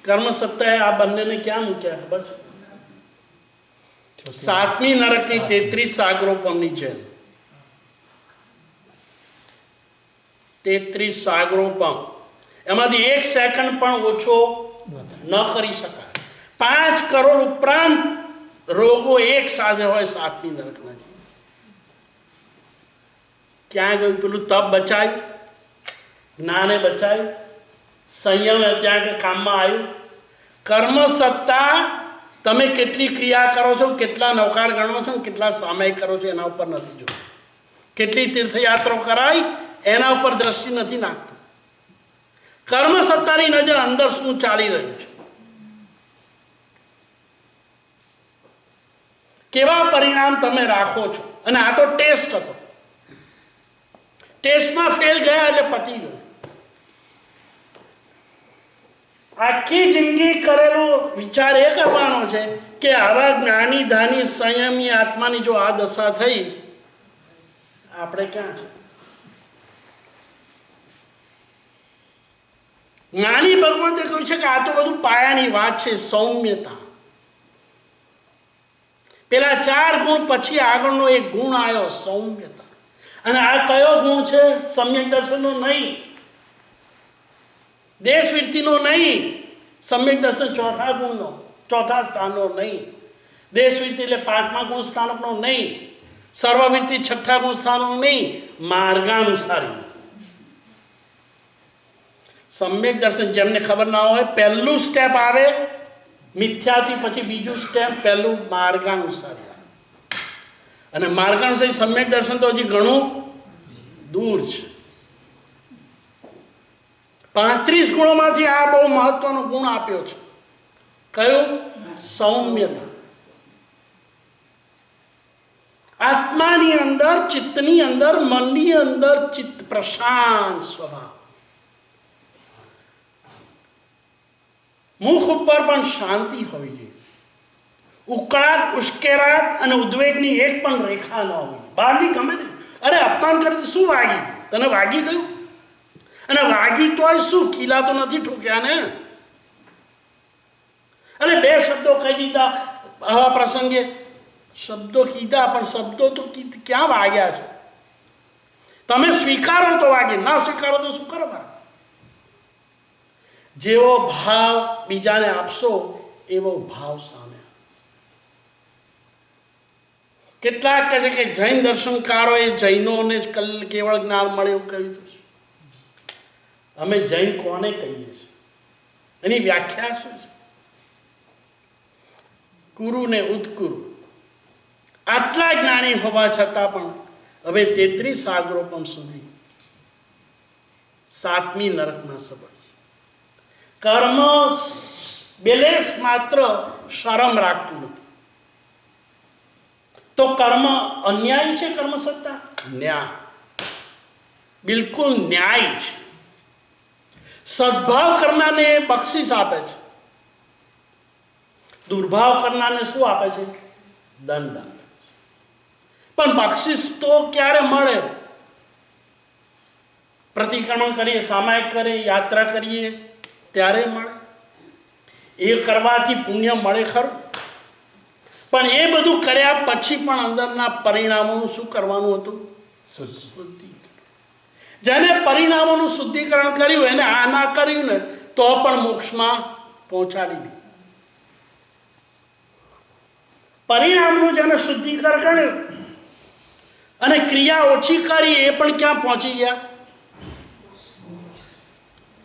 S1: કર્મ સત્તાએ આ બંનેને ક્યાં મૂક્યા ખબર છે? 7મી નરકની 33 સાગરોપમની જેમ. 33 સાગરોપમ, એમાંથી 1 સેકન્ડ પણ ઓછો ન કરી શકાય. 5 કરોડ ઉપરાંત રોગો એક સાથે હોય 7મી નરકના. ક્યાં ગયું પેલું? તપ બચાવ્યું, જ્ઞાને બચાવ્યું, સંયમ ત્યાં કામમાં આવ્યું. કર્મ સત્તા તમે કેટલી ક્રિયા કરો છો, કેટલા નવકાર ગણો છો, કેટલા સામાયિક કરો છો એના ઉપર નથી જોયું. કેટલી તીર્થયાત્રા કરાય એના ઉપર દ્રષ્ટિ નથી નાખતું. કર્મ સત્તાની નજર અંદર શું ચાલી રહ્યું છે, કેવા પરિણામ તમે રાખો છો. અને આ તો ટેસ્ટ હતો. ટેસ્ટમાં ફેલ ગયા એટલે પતી ગયું. આખી જિંદગી કરેલો વિચાર એ કરવાનો છે કે આવા જ્ઞાની ધાની સંયમી આત્માની જો આ દશા થઈ, આપણે ક્યાં છે? જ્ઞાની ભગવંતે કહ્યું છે કે આ તો બધું પાયાની વાત છે, સૌમ્યતા. પેલા 4 ગુણ પછી આગળનો એક ગુણ આવ્યો, સૌમ્યતા. અને આ કયો ગુણ છે? સમ્યક દર્શનનો નહીં, દેશવૃત્તિનો નહીં, સમ્યક દર્શન ચોથા ગુણનો, ચોથા સ્થાનનો નહીં, દેશવૃત્તિ એટલે 5મા ગુણ સ્થાનકનો નહીં, સર્વવૃત્તિ 6ઠ્ઠા ગુણ સ્થાનનો નહીં, માર્ગાનુસારી. સમ્યક દર્શન જેમને ખબર ના હોય, પહેલું સ્ટેપ આવે મિથ્યાથી, પછી બીજું સ્ટેપ, પહેલું માર્ગાનુસારી આવે. અને માર્ગાનુસારી સમ્યક દર્શન તો હજી ઘણું દૂર છે. 35 ગુણોમાંથી આ બહુ મહત્વનો ગુણ આપ્યો છે. કયું? સૌમ્યતા. આત્માની અંદર, ચિત્તની અંદર, મનની અંદર ચિત્ત પ્રશાંત સ્વભાવ. મુખ ઉપર પણ શાંતિ હોવી જોઈએ. ઉકળાટ, ઉશ્કેરાટ અને ઉદ્વેગની એક પણ રેખા ન હોવી. બહારની ગમે તે, અરે અપમાન કરે તો શું વાગી? તને વાગી ગયું? અને વાગ્યું તોય શું? ખીલા તો નથી ઠોક્યા ને? અરે 2 શબ્દો કહી દીધા આવા પ્રસંગે, શબ્દો કીધા પણ શબ્દો તો ક્યાં વાગ્યા છે? તમે સ્વીકારો તો વાગે, ના સ્વીકારો તો શું કરવા? જેવો ભાવ બીજાને આપશો એવો ભાવ સામે. કેટલાક કહે છે કે જૈન દર્શનકારોએ જૈનોને જ કેવળ જ્ઞાન મળે એવું કહ્યું હતું. અમે જૈન કોને કહીએ છીએ? એની વ્યાખ્યા શું છે? કુરુ ને ઉત્કુરુ. આટલા જ્ઞાની હોવા છતાં પણ હવે 33 સાગરોપમ સુધી 7મી નરકમાં સબર છે. કર્મ બેલેન્સ માત્ર શરમ રાખતું નથી. તો કર્મ અન્યાય છે? કર્મ સત્તા ન્યાય, બિલકુલ ન્યાય છે. સદભાવ કરનારને બક્ષિસ આપે છે, દુર્ભાવ કરનારને શું આપે છે? દંડ આપે છે. પણ બક્ષિસ તો ક્યારે મળે? પ્રતિક્રમણ કરીએ, સામાયિક કરીએ, યાત્રા કરીએ ત્યારે મળે. એ કરવાથી પુણ્ય મળે ખરું, પણ એ બધું કર્યા પછી પણ અંદરના પરિણામોનું શું કરવાનું હતું? શુદ્ધિકરણ. જેને પરિણામોનું શુદ્ધિકરણ કર્યું, એને આ ના કર્યું ને તો પણ મોક્ષમાં પહોંચાડી દીધું. પરિણામનું જેને શુદ્ધિકરણ કર્યું અને ક્રિયા ઓછી કરી, એ પણ ક્યાં પહોંચી ગયા?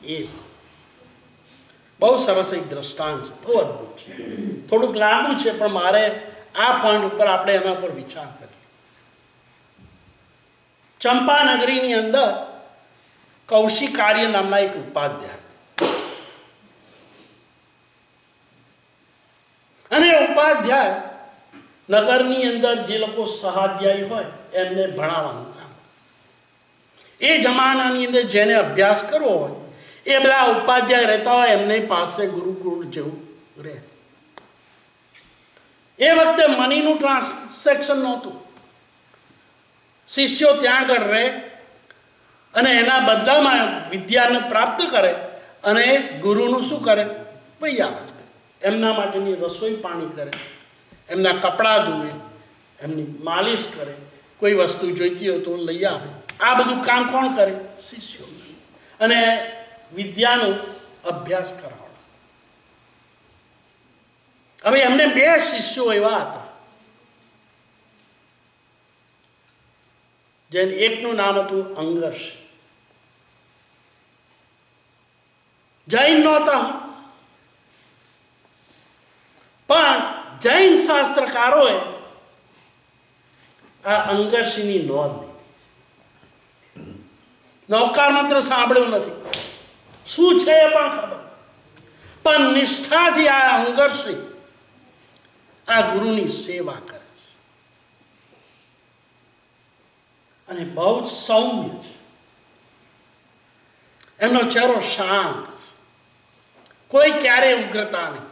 S1: એ બહુ સરસ એક દ્રષ્ટાંત છે, બહુ અદ્ભુત છે. થોડુંક લાંબુ છે પણ મારે આ પોઈન્ટ ઉપર આપણે એના પર વિચાર કરીએ. ચંપાનગરીની અંદર કૌશિકાર્ય નામના એક ઉપાધ્યાય, અને ઉપાધ્યાય નગરની અંદર જે લોકો સહાધ્યાયી હોય એમને ભણાવવાનું કામ. એ જમાનાની અંદર જેને અભ્યાસ કરવો હોય એ બધા ઉપાધ્યાય રહેતા હોય, એમને પાસે ગુરુકુળ જેવું રહે. એ વખતે મનીનું ટ્રાન્સેક્શન નહોતું. શિષ્યો ત્યાં આગળ રહે અને એના બદલામાં વિદ્યાને પ્રાપ્ત કરે અને ગુરુનું શું કરે? વૈયાવત કરે. એમના માટેની રસોઈ પાણી કરે, એમના કપડાં ધોવે, એમની માલિશ કરે, કોઈ વસ્તુ જોઈતી હોય તો લઈ આવે. આ બધું કામ કોણ કરે? શિષ્યો. અને વિદ્યાનો અભ્યાસ કરાવવાનો. હવે એમને 2 શિષ્યો એવા હતા, જેને એકનું નામ હતું અંગર્ષ. જૈન નહોતા, પણ જૈન શાસ્ત્રકારોએ આ અંગર્ષની નોંધ લીધી. નૌકાર મંત્ર સાંભળ્યું નથી, શું છે એ પણ ખબર, પણ નિષ્ઠાથી આ અંગર્ષી આ ગુરુની સેવા કરે છે અને બહુ જ સૌમ્ય છે. એમનો ચહેરો શાંત છે, કોઈ ક્યારે ઉગ્રતા નહીં.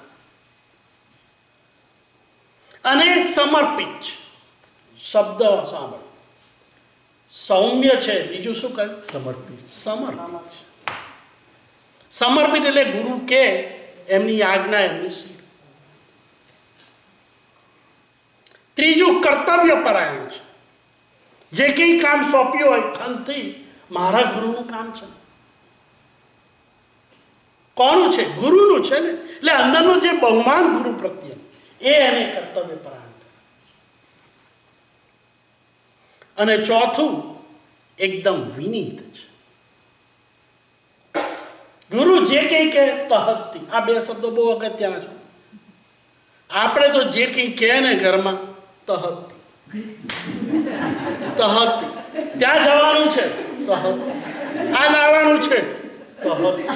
S1: સમર્પિત છે. શબ્દ સાંભળ, સૌમ્ય છે, બીજું શું કહ્યું? સમર્પિત. સમર્પિત એટલે ગુરુ કે એમની આજ્ઞા એમની શીખ. ત્રીજું કર્તવ્ય પરાયણ છે. જે કંઈ કામ સોંપ્યું હોય ખંતથી મારા ગુરુનું કામ છે. કોનું છે? ગુરુનું છે ને. એટલે અંદરનું જે બહુમાન ગુરુ પ્રત્યે એ એને કર્તવ્ય પરાયણ. અને ચોથું એકદમ વિનીત છે. ગુરુ જે કંઈ કહે તહતથી. આ બે શબ્દો બહુ અગત્યના છે. આપણે તો જે કંઈ કહે ને ઘરમાં તહતથી, ત્યાં જવાનું છે તહતથી, આ લાવવાનું છે તહતથી,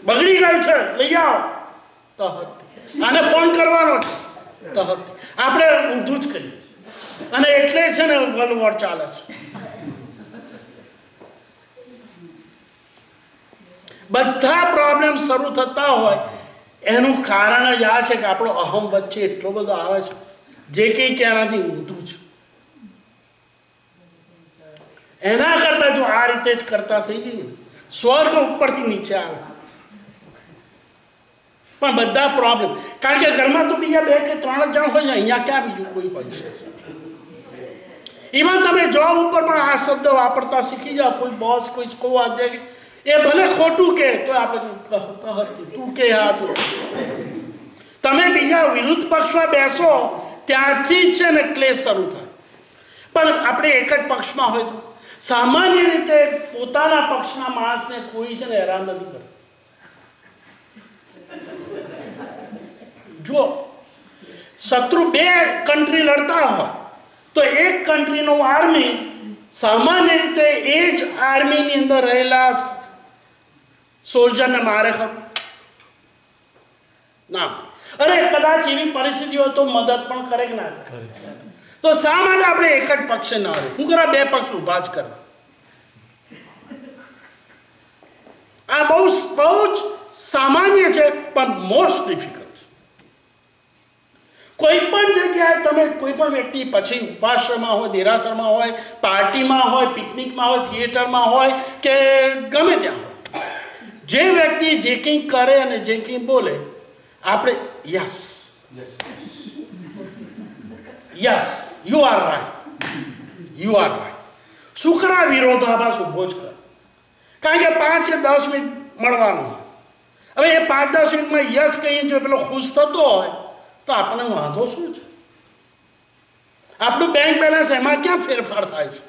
S1: બગડી ગયું છે લઈ આવો તહતથી, આને ફોન કરવાનો છે તહતથી. આપણે ઊંધું જ કરીએ અને એટલે છે ને વલવડ ચાલે છે. બધા પ્રોબ્લેમ શરૂ થતા હોય એનું કારણ જ આ છે કે આપણો અહમ વચ્ચે એટલો બધો આવે છે, જે કંઈ ક્યાંથી ઊંધું છે. એના કરતા જો આ રીતે જ કરતા થઈ જઈએ, સ્વર્ગ ઉપરથી નીચે આવે. પણ બધા પ્રોબ્લેમ, કારણ કે ઘરમાં તો બીજા 2 કે 3 જણ હોય છે, અહીંયા ક્યાં બીજું કોઈ હોય છે. એમાં તમે જોબ ઉપર પણ આ શબ્દ વાપરતા શીખી જાઓ. કોઈ બોસ, કોઈ અધ્યક્ષ, એ ભલે ખોટું કે તો આપણે તું કે હાચું. તમે બીજા વિરુદ્ધ પક્ષમાં બેસો ત્યાંથી જ છે ને ક્લેશ શરૂ થાય. પણ આપણે એક જ પક્ષમાં હોય તો સામાન્ય રીતે પોતાના પક્ષના માણસને કોઈ છે ને હેરાન નથી કરતું. જો શત્રુ 2 કન્ટ્રી લડતા હોય તો એક કન્ટ્રીનું આર્મી સામાન્ય રીતે એ જ આર્મીની અંદર રહેલા સોલ્જરને મારે ખરું ના. અરે કદાચ એવી પરિસ્થિતિ હોય તો મદદ પણ કરે કે ના કરે. તો શા માટે આપણે એક જ પક્ષે ના હોય? હું કરા 2 પક્ષ ઊભા જ કરવા? આ બહુ જ સામાન્ય છે પણ મોસ્ટ ડિફિકલ્ટ. કોઈ પણ જગ્યાએ તમે કોઈ પણ વ્યક્તિ પછી ઉપાશ્રમમાં હોય, દેરાસરમાં હોય, પાર્ટીમાં હોય, પિકનિકમાં હોય, થિયેટરમાં હોય કે ગમે ત્યાં હોય, જે વ્યક્તિ જે કંઈ કરે અને જે કંઈ બોલે આપણે યસ યુ આર રાઈટ. શું કરા? વિરોધાભાસ ઊભો જ કર. કારણ કે 5 કે 10 મિનિટ મળવાનું. હવે એ 5-10 મિનિટમાં યસ કહીએ જો પેલો ખુશ થતો હોય તો આપણને વાંધો શું છે? આપણું બેંક બેલેન્સ એમાં ક્યાં ફેરફાર થાય છે?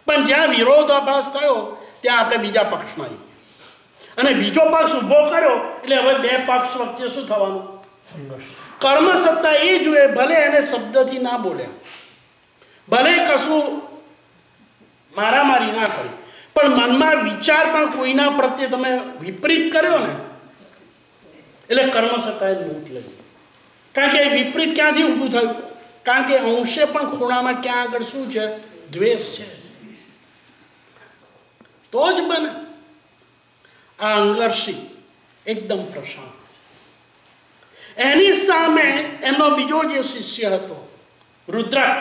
S1: પણ જ્યાં વિરોધાભાસ થયો ત્યાં આપણે બીજા પક્ષમાં આવીએ અને બીજો પક્ષ ઊભો કર્યો એટલે હવે 2 પક્ષ વચ્ચે શું થવાનું? કર્મ સત્તા એ જોઈએ. ભલે એને શબ્દથી ના બોલ્યા, ભલે કશું મારામારી ના કરી, પણ મનમાં વિચાર પણ કોઈના પ્રત્યે તમે વિપરીત કર્યો ને એટલે કર્મ સત્તાએ લૂંટ લઈ. કારણ કે એ વિપરીત ક્યાંથી ઊભું થયું? કારણ કે અંશે પણ ખૂણામાં ક્યાં આગળ શું છે? દ્વેષ છે. તો જ બને. આ અંગર્ષી એકદમ પ્રશાંત. એની સામે એમનો બીજો જે શિષ્ય હતો રુદ્રક,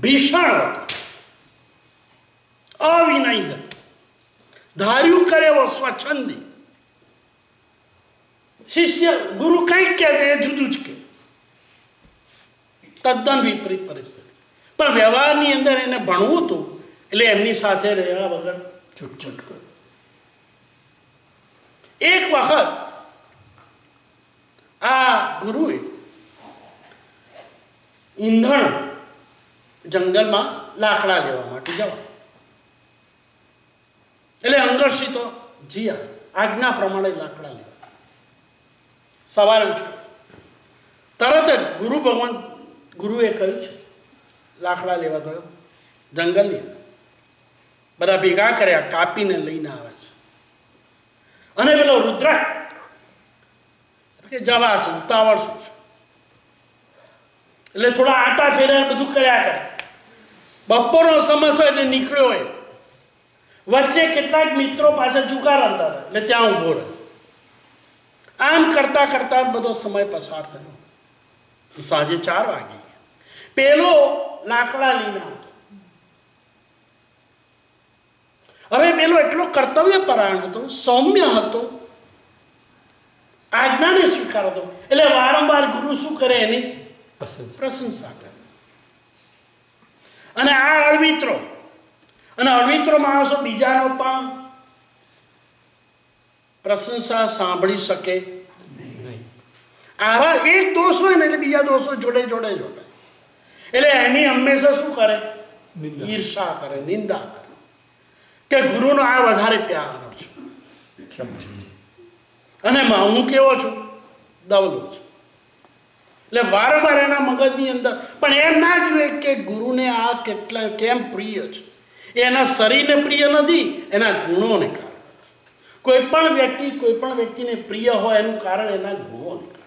S1: ભીષણ હતો, અવિનય હતો, ધાર્યું કરે એવો સ્વચ્છંદી. શિષ્ય ગુરુ કંઈક કહે છે એ જુદું જ કે, તદ્દન વિપરીત પરિસ્થિતિ. પણ વ્યવહારની અંદર એને ભણવું હતું એટલે એમની સાથે રહ્યા વગર છૂટછૂટ કર્યું. એક વખત આ ગુરુએ ઈંધણ જંગલમાં લાકડા લેવા માટે જવા. એટલે અંગર્ષી તો જીયા આજ્ઞા પ્રમાણે લાકડા લેવા. સવારે ઉઠ્યો તરત જ ગુરુએ કહ્યું છે લાકડા લેવા ગયો જંગલની અંદર. બધા ભેગા કર્યા, કાપીને લઈને આવે છે. અને પેલો રુદ્રક કે જવાશે, ઉતાવળ શું છે? એટલે થોડા આટા ફેર્યા, બધું કર્યા કરે. બપોરનો સમય થયો એટલે નીકળ્યો હોય. વચ્ચે કેટલાક મિત્રો પાસે જુગાર રમતા હતા એટલે ત્યાં ઊભો રહે. આમ કરતા કરતા બધો સમય પસાર થયો. સાંજે 4 વાગી ગયા. પેલો લાકડા લઈને આવતો. હવે પેલો એટલો કર્તવ્ય પરાયણ હતો, સૌમ્ય હતો, આજ્ઞાને સ્વીકાર હતો, એટલે વારંવાર ગુરુ શું કરે? એની પ્રશંસા કરે. અને આ અળવિત્રો માણસો બીજાનો પણ પ્રશંસા સાંભળી શકે નહીં. આવા એક દોષ હોય ને એટલે બીજા દોષો જોડે. એટલે એની હંમેશા શું કરે? ઈર્ષા કરે, નિંદા કરે કે ગુરુનો આ વધારે પ્યારો છે અને હું કેવો છું? દવલો છું. એટલે વારંવાર એના મગજની અંદર પણ એમ ના જોઈએ કે ગુરુને આ કેમ પ્રિય છે. એના શરીરને પ્રિય નથી, એના ગુણોને કારણે. કોઈ પણ વ્યક્તિને પ્રિય હોય એનું કારણ એના ગુણોને કારણે.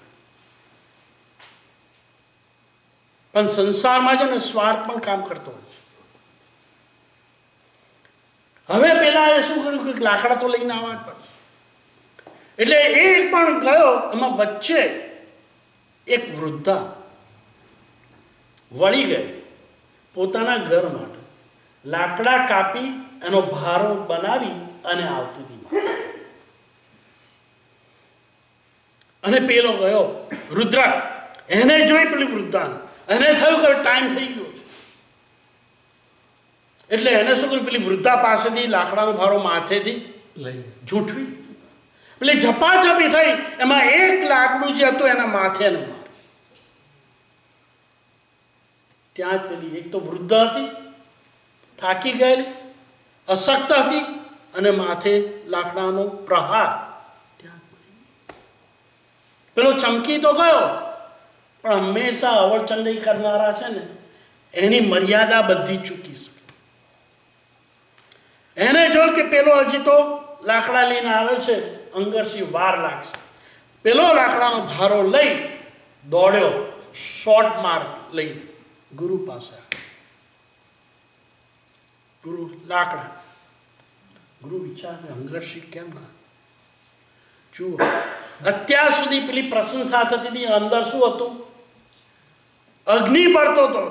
S1: પણ સંસારમાં છે ને સ્વાર્થ પણ કામ કરતો હોય છે. હવે પેલા એ શું કર્યું કે લાકડા તો લઈને આવવા જ પડશે. એટલે એ પણ ગયો. એમાં વચ્ચે એક વૃદ્ધા વળી ગઈ પોતાના ઘર માટે. લાકડા કાપી એનો ભારો બનાવી અને આવતી હતી. અને પેલો ગયો રુદ્રા, એને જોઈ પેલી વૃદ્ધા, એને થયું કે ટાઈમ થઈ ગયો છે. એટલે એને શું કર્યું? પેલી વૃદ્ધા પાસેથી લાકડાનો ભારો માથેથી જૂઠવી. પેલી ઝપાઝપી થઈ, એમાં એક લાકડું જે હતું એના માથે એને માર્યું. ત્યાં જ પેલી એક તો વૃદ્ધ હતી, થાકી ગયેલી, અશક્ત હતી, અને માથે લાકડાનો પ્રહાર. ત્યાં પેલો ચમકી તો ગયો, પણ હંમેશા અવળચંડી કરનારા છે ને એની મર્યાદા બધી ચૂકી શકે. એને જોયું કે પેલો હજી તો લાકડા લઈને આવે છે, અંગરસિંહ વાર લાગશે. પેલો લાકડાનો ભારો લઈ દોડ્યો, શોર્ટ માર્ક લઈને ગુરુ પાસે આવ્યો. ગુરુ લાકડા. ગુરુ વિચારે અંગરસિંહ કેમ ના? જુઓ, અત્યાર સુધી પેલી પ્રશંસા થતી હતી, અંદર શું હતું? અગ્નિ બળતો હતો,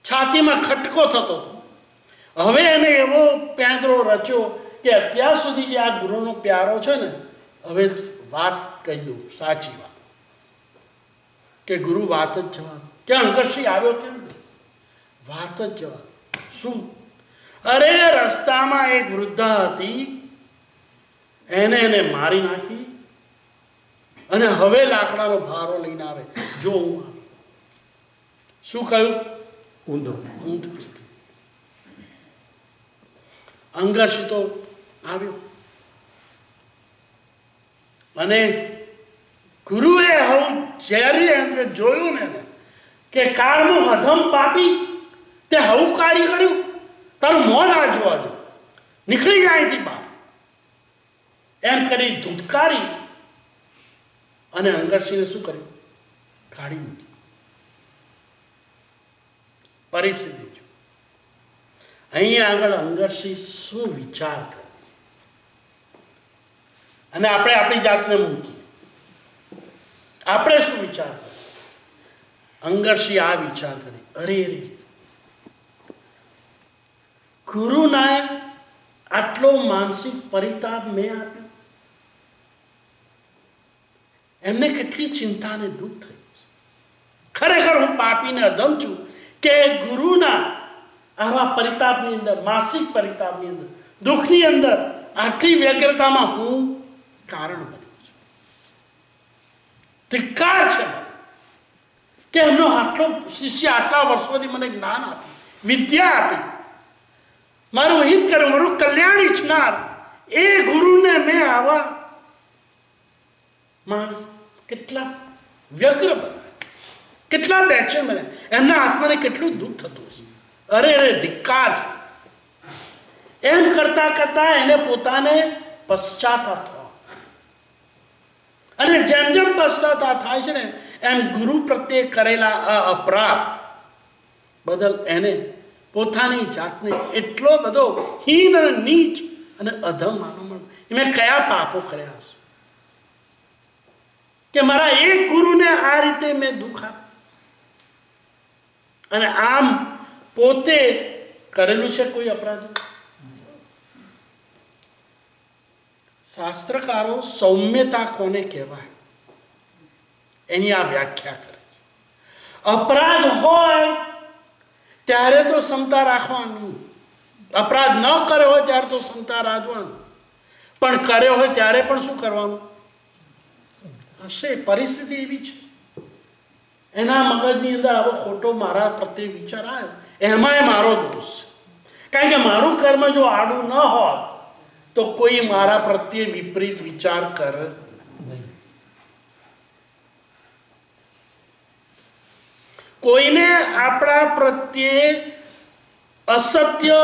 S1: છાતીમાં ખટકો થતો હતો. હવે એને એવો પેંતરો રચ્યો કે અત્યાર સુધી જે આ ગુરુનો પ્યારો છે ને, હવે વાત કહી દઉં, સાચી વાત, કે ગુરુ વાત જ જવા. કે અંગરસિંહ આવ્યો કેમ? વાત જ જવા. શું? અરે રસ્તામાં એક વૃદ્ધા હતી, એને મારી નાખી અને હવે લાકડાનો ભારો લઈને આવે. જો હું શું કહ્યું? ઊંધું. અંગરસિંહ તો આવ્યો અને ગુરુએ હું જ્યારે જોયું ને કે કાળનું અધમ પાપી તે હવું કાર્ય કર્યું, તારું મોં ના જોવા દો, નીકળી જાય અહીંથી બહાર, એમ કરી ધૂટકારી અને અંગરસિંહને શું કર્યું? કાઢી મૂકી. પરિસ્થિતિ જો અહીં આગળ અંગરસિંહ શું વિચાર કરે અને આપણે આપણી જાતને મૂકીએ, આપણે શું વિચાર કરીએ? અંગરસિંહ આ વિચાર કરી, અરે ગુરુના આટલો માનસિક પરિતાપ મેં આપ્યો, એમને કેટલી ચિંતા અને દુઃખ થયું. ખરેખર હું પાપીને અધમ છું કે ગુરુના આવા પરિતાપની અંદર, માનસિક પરિતાપની અંદર, દુઃખની અંદર આટલી વ્યગ્રતામાં હું કારણ બન્યો છું. ધિક્કાર છે કે એમનો આટલો શિષ્ય આટલા વર્ષોથી મને જ્ઞાન આપ્યું, વિદ્યા આપી, મારું હિત કર્યું, મારું કલ્યાણ ઈચ્છનાર એ ગુરુને મેં આવા માણસ કેટલા વ્યગ્ર બનાવ્યા, કેટલા બેચેન બન્યા, એમના આત્માને કેટલું દુઃખ થતું હશે. અરે ધિક્કાર છે. એમ કરતા કરતા એને પોતાને પશ્ચાતાપ થયો અને જેમ જેમ પશ્ચાતાપ થાય છે ને એમ ગુરુ પ્રત્યે કરેલા અપરાધ બદલ એને પોતાની જાતને એટલો બધો હીન અને નીચ અને અધમ માનવા. એમાં કયા પાપો કર્યા હશે? કે મારા એક ગુરુને આ રીતે મેં દુઃખ આપ્યું અને આમ પોતે કરેલું છે કોઈ અપરાધ? શાસ્ત્રકારો સૌમ્યતા કોને કહેવાય એની આ વ્યાખ્યા કરે છે. અપરાધ હોય ત્યારે તો ક્ષમતા રાખવાની, અપરાધ ન કર્યો હોય ત્યારે તો ક્ષમતા રાખવાની, પણ કર્યો હોય ત્યારે પણ શું કરવાનું હશે? પરિસ્થિતિ એવી છે. એના મગજની અંદર આવો ખોટો મારા પ્રત્યે વિચાર આવ્યો, એમાંય મારો દોષ છે. કારણ કે મારું કર્મ જો આડું ન હોત તો કોઈ મારા પ્રત્યે વિપરીત વિચાર કરે નહીં. કોઈને આપણા પ્રત્યે અસત્ય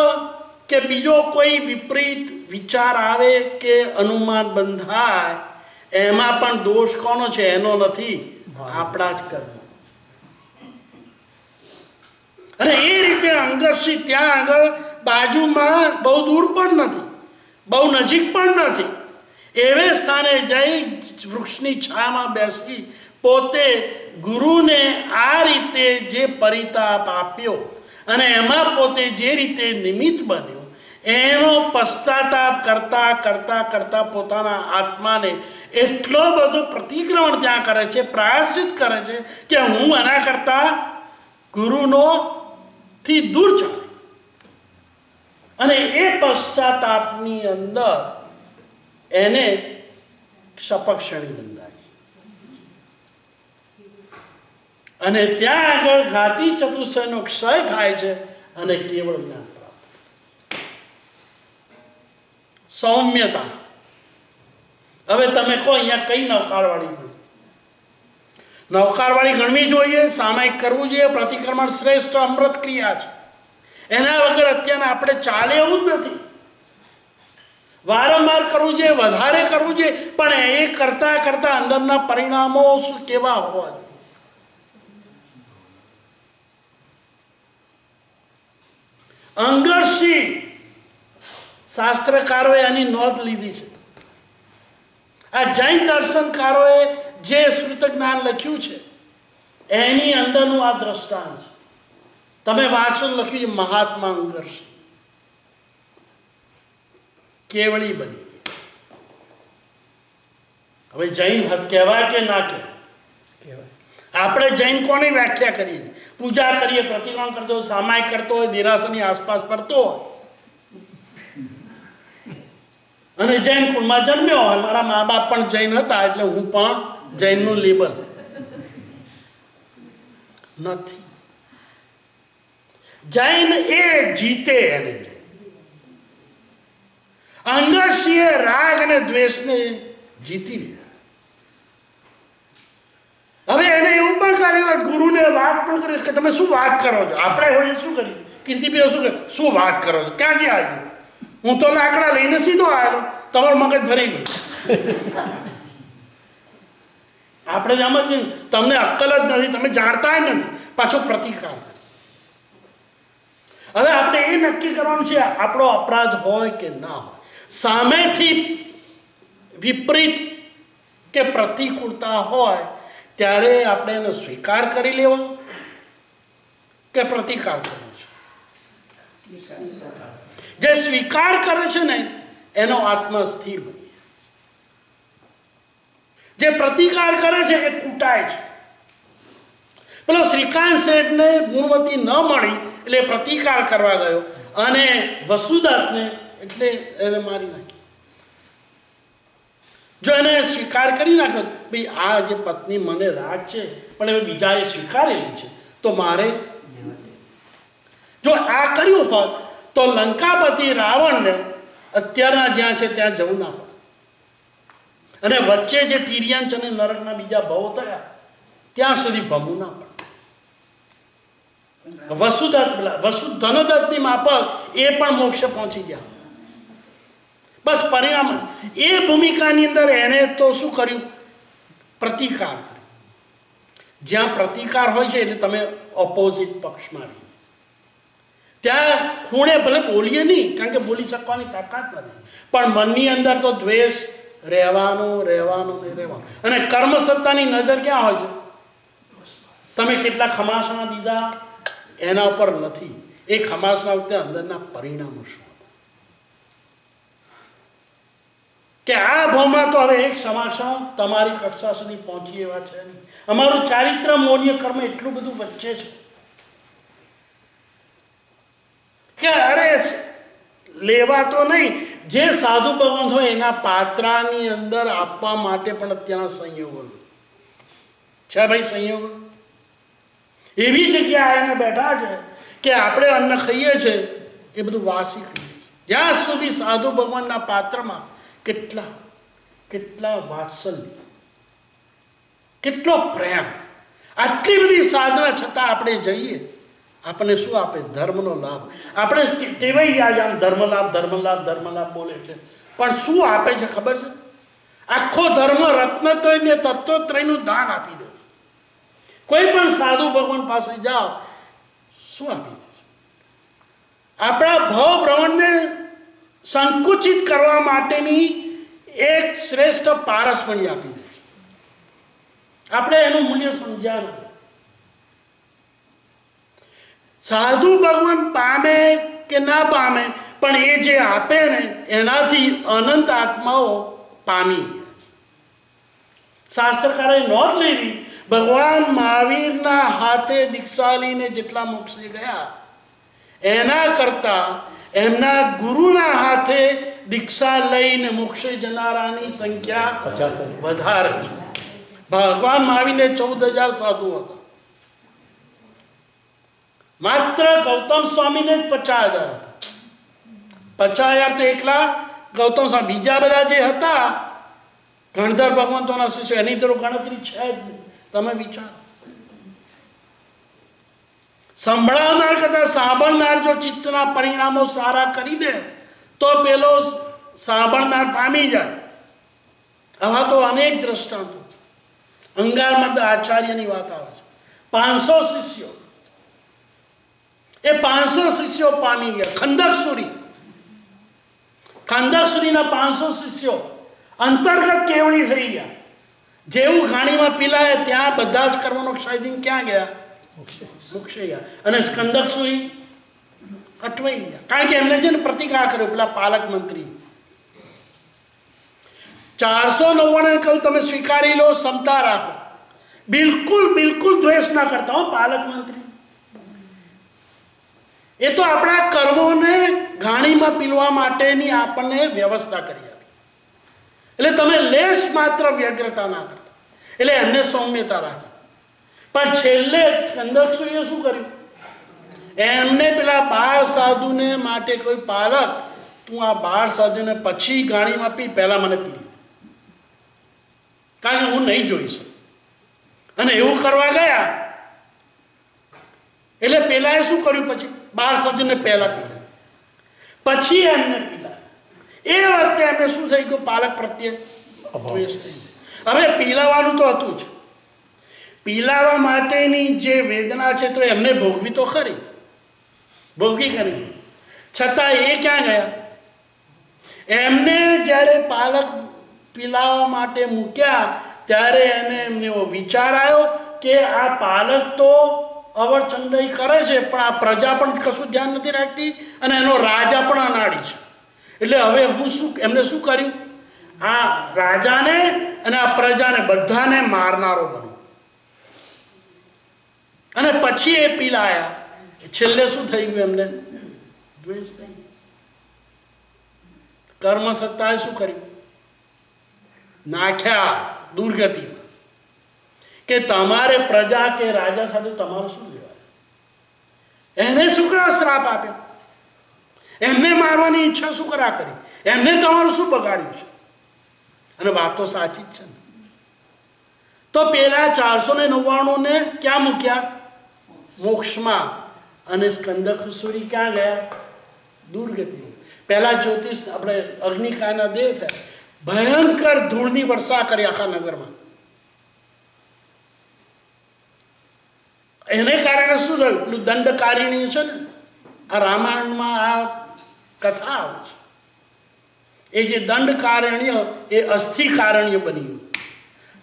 S1: કે બીજો કોઈ વિપરીત વિચાર આવે કે અનુમાન બંધાય, એમાં પણ દોષ કોનો છે? એનો નથી, આપણા જ કર્મ. અને એ રીતે અંગરસિંહ ત્યાં આગળ બાજુમાં બહુ દૂર પણ નથી, બહુ નજીક પણ નથી, એવે સ્થાને જઈ વૃક્ષની છામાં બેસી પોતે ગુરુને આ રીતે જે પરિતાપ આપ્યો અને એમાં પોતે જે રીતે નિમિત્ત બન્યો એનો પશ્ચાતાપ કરતા કરતા કરતા પોતાના આત્માને એટલો બધો પ્રતિક્રમણ ત્યાં કરે છે, પ્રાયશ્ચિત કરે છે કે હું એના કરતા ગુરુનો થી દૂર ચાલે. અને એ પશ્ચાતાપની અંદર એને શપક્ષણી બંધાય અને ત્યાં આગળ ઘાતી ચતુષ્ટયનો ક્ષય થાય છે અને કેવળ જ્ઞાન પ્રાપ્ત. સૌમ્યતા. હવે તમે કહો અહીંયા કઈ નવકારવાળી ગણવી? નવકારવાળી ગણવી જોઈએ, સામાયિક કરવું જોઈએ. પ્રતિક્રમણ શ્રેષ્ઠ અમૃત ક્રિયા છે, એના વગર અત્યારના આપણે ચાલે એવું જ નથી. વારંવાર કરવું જોઈએ, વધારે કરવું જોઈએ, પણ એ કરતા કરતા અંદરના પરિણામો શું કેવા હોવા જોઈએ? અંગરસિંહ શાસ્ત્રકારોએ આની નોંધ લીધી છે. આ જૈન દર્શનકારોએ જે શ્રુત જ્ઞાન લખ્યું છે એની અંદરનું આ દ્રષ્ટાંત છે. તમે વાંચો લખ્યું છે મહાત્મા અંગરસિંહ કેવળી બની. હવે જૈન હદ કહેવાય કે ના કહેવાય? આપણે જૈન કોની વ્યાખ્યા કરીએ? પૂજા કરીએ, પ્રતિક્રમણ કરતો હોય, સામાયિક કરતો હોય, દેરાસરની આસપાસ ફરતો હોય અને જૈન કુળમાં જન્મ્યો હોય. મારા મા બાપ પણ જૈન હતા એટલે હું પણ જૈનનું લેબલ નથી. જૈન એ જીતે એને. અંગરસિંહે રાગ અને દ્વેષને જીતી લીધા. હવે એને એવું પણ કર્યું, ગુરુને વાત પણ કરી કે તમે શું વાત કરો છો? આપણે હોય શું કરીએ? કીર્તિભાઈ શું કરે? શું વાત કરો છો? ક્યાંથી આવ્યું? હું તો લાકડા લઈને સીધો આવેલો, તમારું મગજ ભરી ગયું. આપણે જ આમ જ તમને અક્કલ જ નથી, તમે જાણતા જ નથી, પાછો પ્રતિકાર. હવે આપણે એ નક્કી કરવાનું છે આપણો અપરાધ હોય કે ના હોય. સામેથી વિપરીત કે પ્રતિકૂળતા હોય ત્યારે આપણે એનો સ્વીકાર કરી લેવો કે પ્રતિકાર કરવો છે? જે સ્વીકાર કરે છે ને એનો આત્મા સ્થિર બની જાય. જે પ્રતિકાર કરે છે એ કૂટાય છે. પેલો શ્રીકાંત શેઠને ગુણવતી ન મળી એટલે પ્રતિકાર કરવા ગયો અને વસુદાતને એટલે એને મારી નાખી. જો એને સ્વીકાર કરી નાખ્યો, ભાઈ આ જે પત્ની મને રાગ છે પણ હવે બીજાએ સ્વીકારેલી છે તો મારે, જો આ કર્યું હોત તો લંકાપતિ રાવણને અત્યારના જ્યાં છે ત્યાં જવું ના પડે. અને વચ્ચે જે તિર્યંચ અને નરકના બીજા ભવ થયા ત્યાં સુધી ભમવું ના પડે. ધનદત્તની માફક એ પણ મોક્ષે પહોંચી ગયા. બસ પરિણામ એ ભૂમિકાની અંદર એને તો શું કર્યું? પ્રતિકાર કર્યો. જ્યાં પ્રતિકાર હોય છે એટલે તમે ઓપોઝિટ પક્ષમાં રહીએ. ત્યાં ખૂણે ભલે બોલીએ નહીં, કારણ કે બોલી શકવાની તાકાત નથી, પણ મનની અંદર તો દ્વેષ રહેવાનું રહેવાનું ને રહેવાનું. અને કર્મ સત્તાની નજર ક્યાં હોય છે? તમે કેટલા ખમાસણા દીધા એના ઉપર નથી, એ ખમાસણા વખતે અંદરના પરિણામો શું કે આ ભાવમાં તો હવે એક સમાસણ તમારી કક્ષા સુધી પહોંચી એવા છે નહીં. અમારું ચારિત્ર મૌન્ય કર્મ એટલું બધું વચ્ચે છે કે અરે લેવા તો નહીં, જે સાધુ ભગવાન હોય એના પાત્રાની અંદર આપવા માટે પણ અત્યારના સંયોગો છે ભાઈ. સંયોગો એવી જગ્યાએ આવીને બેઠા છે કે આપણે અન્ન ખાઈએ છીએ એ બધું વાસી ખાઈએ છીએ. જ્યાં સુધી સાધુ ભગવાનના પાત્રમાં કેટલા કેટલા વાત્સલ્ય, કેટલો પ્રેમ, આટલી બધી સાધના છતાં આપણે જઈએ, આપણને શું આપે? ધર્મનો લાભ. આપણે ટેવાઈ ગયા છે આમ ધર્મ લાભ ધર્મ લાભ ધર્મ લાભ બોલે છે, પણ શું આપે છે ખબર છે? આખો ધર્મ રત્નત્રય ને તત્વત્રયનું દાન આપી દે. કોઈ પણ સાધુ ભગવાન પાસે જાઓ શું આપી દે? આપણા ભાવ ભ્રમણને સંકુચિત કરવા માટેની એક શ્રેષ્ઠ પારસમણી આપી દે છે. આપણે એનું મૂલ્ય સમજ્યા નથી. સાધુ ભગવાન પામે કે ના પામે, પણ એ જે આપે ને એનાથી અનંત આત્માઓ પામી ગયા છે. શાસ્ત્રકારે નોંધ લીધી, ભગવાન મહાવીરના હાથે દીક્ષા લઈને જેટલા મોક્ષે ગયા એના કરતા એમના ગુરુના હાથે દીક્ષા લઈને મોક્ષે જનારાની સંખ્યા વધારે છે. ભગવાન મહાવીરને 14,000 સાધુ હતા, માત્ર ગૌતમ સ્વામીને જ 50,000 હતા. 50,000 તો એકલા ગૌતમ સ્વામી, બીજા બધા જે હતા ગણધર ભગવંતોના શિષ્યો એની તો ગણતરી છે જ નહીં. તમે વિચારો, સંભળાવનાર કરતા સાંભળનાર જો ચિત્તના પરિણામો સારા કરી દે તો પેલો સાંભળનાર પામી જાય. આવા તો અનેક દ્રષ્ટાંતો. અંગારમર્દ આચાર્યની વાત આવે છે. 500 શિષ્યો, એ 500 શિષ્યો પામી ગયા. ખંદકસુરીના 500 શિષ્યો અંતર્ગત કેવળી થઈ ગયા. જેવું ઘાણીમાં પીલાય ત્યાં બધા જ કર્મનો ક્ષય થઈને ક્યાં ગયા? મોક્ષે ગયા. અને સ્કંદકસુરી અટવાઈ ગયા, કારણ કે એમને છે ને પ્રતિકાર કર્યો પેલા પાલક મંત્રી. 499 કહ્યું તમે સ્વીકારી લો, ક્ષમતા રાખો, બિલકુલ બિલકુલ દ્વેષ ના કરતા હો પાલક મંત્રી. એ તો આપણા કર્મોને ઘાણીમાં પીલવા માટેની આપણને વ્યવસ્થા કરી આપી. એટલે તમે લેશ માત્ર વ્યગ્રતા ના કરતા, એટલે એમને સૌમ્યતા રાખી. પણ છેલ્લે સ્કંદકસુરીએ શું કર્યું? એમને પેલા 12 સાધુને માટે કોઈ પાલક, તું આ 12 સાધુને પછી ગાણીમાં પી, પહેલા મને પી, કારણ કે હું નહીં જોઈ શકું. અને એવું કરવા ગયા એટલે પેલાએ શું કર્યું? પછી 12 સાધુને પહેલા પીલા, પછી એમને પીલા. એ વખતે એમને શું થઈ ગયું? પાલક પ્રત્યે દ્વેષ થઈ ગયો. હવે પીલાવાનું તો હતું જ, પીલાવા માટેની જે વેદના છે તો એમને ભોગવી તો ખરી, ભોગવી કરી, છતાં એ ક્યાં ગયા? એમને જ્યારે પાલક પીલાવા માટે મૂક્યા ત્યારે એમને વિચાર આવ્યો કે આ પાલક તો અવરચંડાઈ કરે છે, પણ આ પ્રજા પણ કશું ધ્યાન નથી રાખતી અને એનો રાજા પણ અનાડી છે. એટલે હવે હું શું, એમને શું કર્યું? આ રાજાને અને આ પ્રજાને બધાને મારનારો બન્યો. અને પછી એ પીલાયા. છેલ્લે શું થઈ ગયું? એમને દ્વેષ થઈ ગયો. કર્મ સત્તાએ શું કર્યું? નાખ્યા દુર્ગતિ, કે તમારે પ્રજા કે રાજા સાથે તમારું શું લેવાય? એને શું કરવા શ્રાપ આપ્યો? એમને મારવાની ઈચ્છા શું કરા કરી? એમને તમારું શું બગાડ્યું છે? અને વાત તો સાચી જ છે ને. તો પેલા 499 ને ક્યાં મૂક્યા? મોક્ષમાં. અને સ્કંદકસુરી ક્યાં ગયા? દુર્ગતિ. પહેલા જ્યોતિષ આપણે અગ્નિકાના દેવ થયા, ભયંકર ધૂળની વર્ષા કરી આખા નગરમાં. એને કારણે શું થયું? પેલું દંડકારિણી છે ને, આ રામાયણમાં આ કથા આવે છે, એ જે દંડકારણ્ય એ અસ્થિકારણ્ય બન્યું.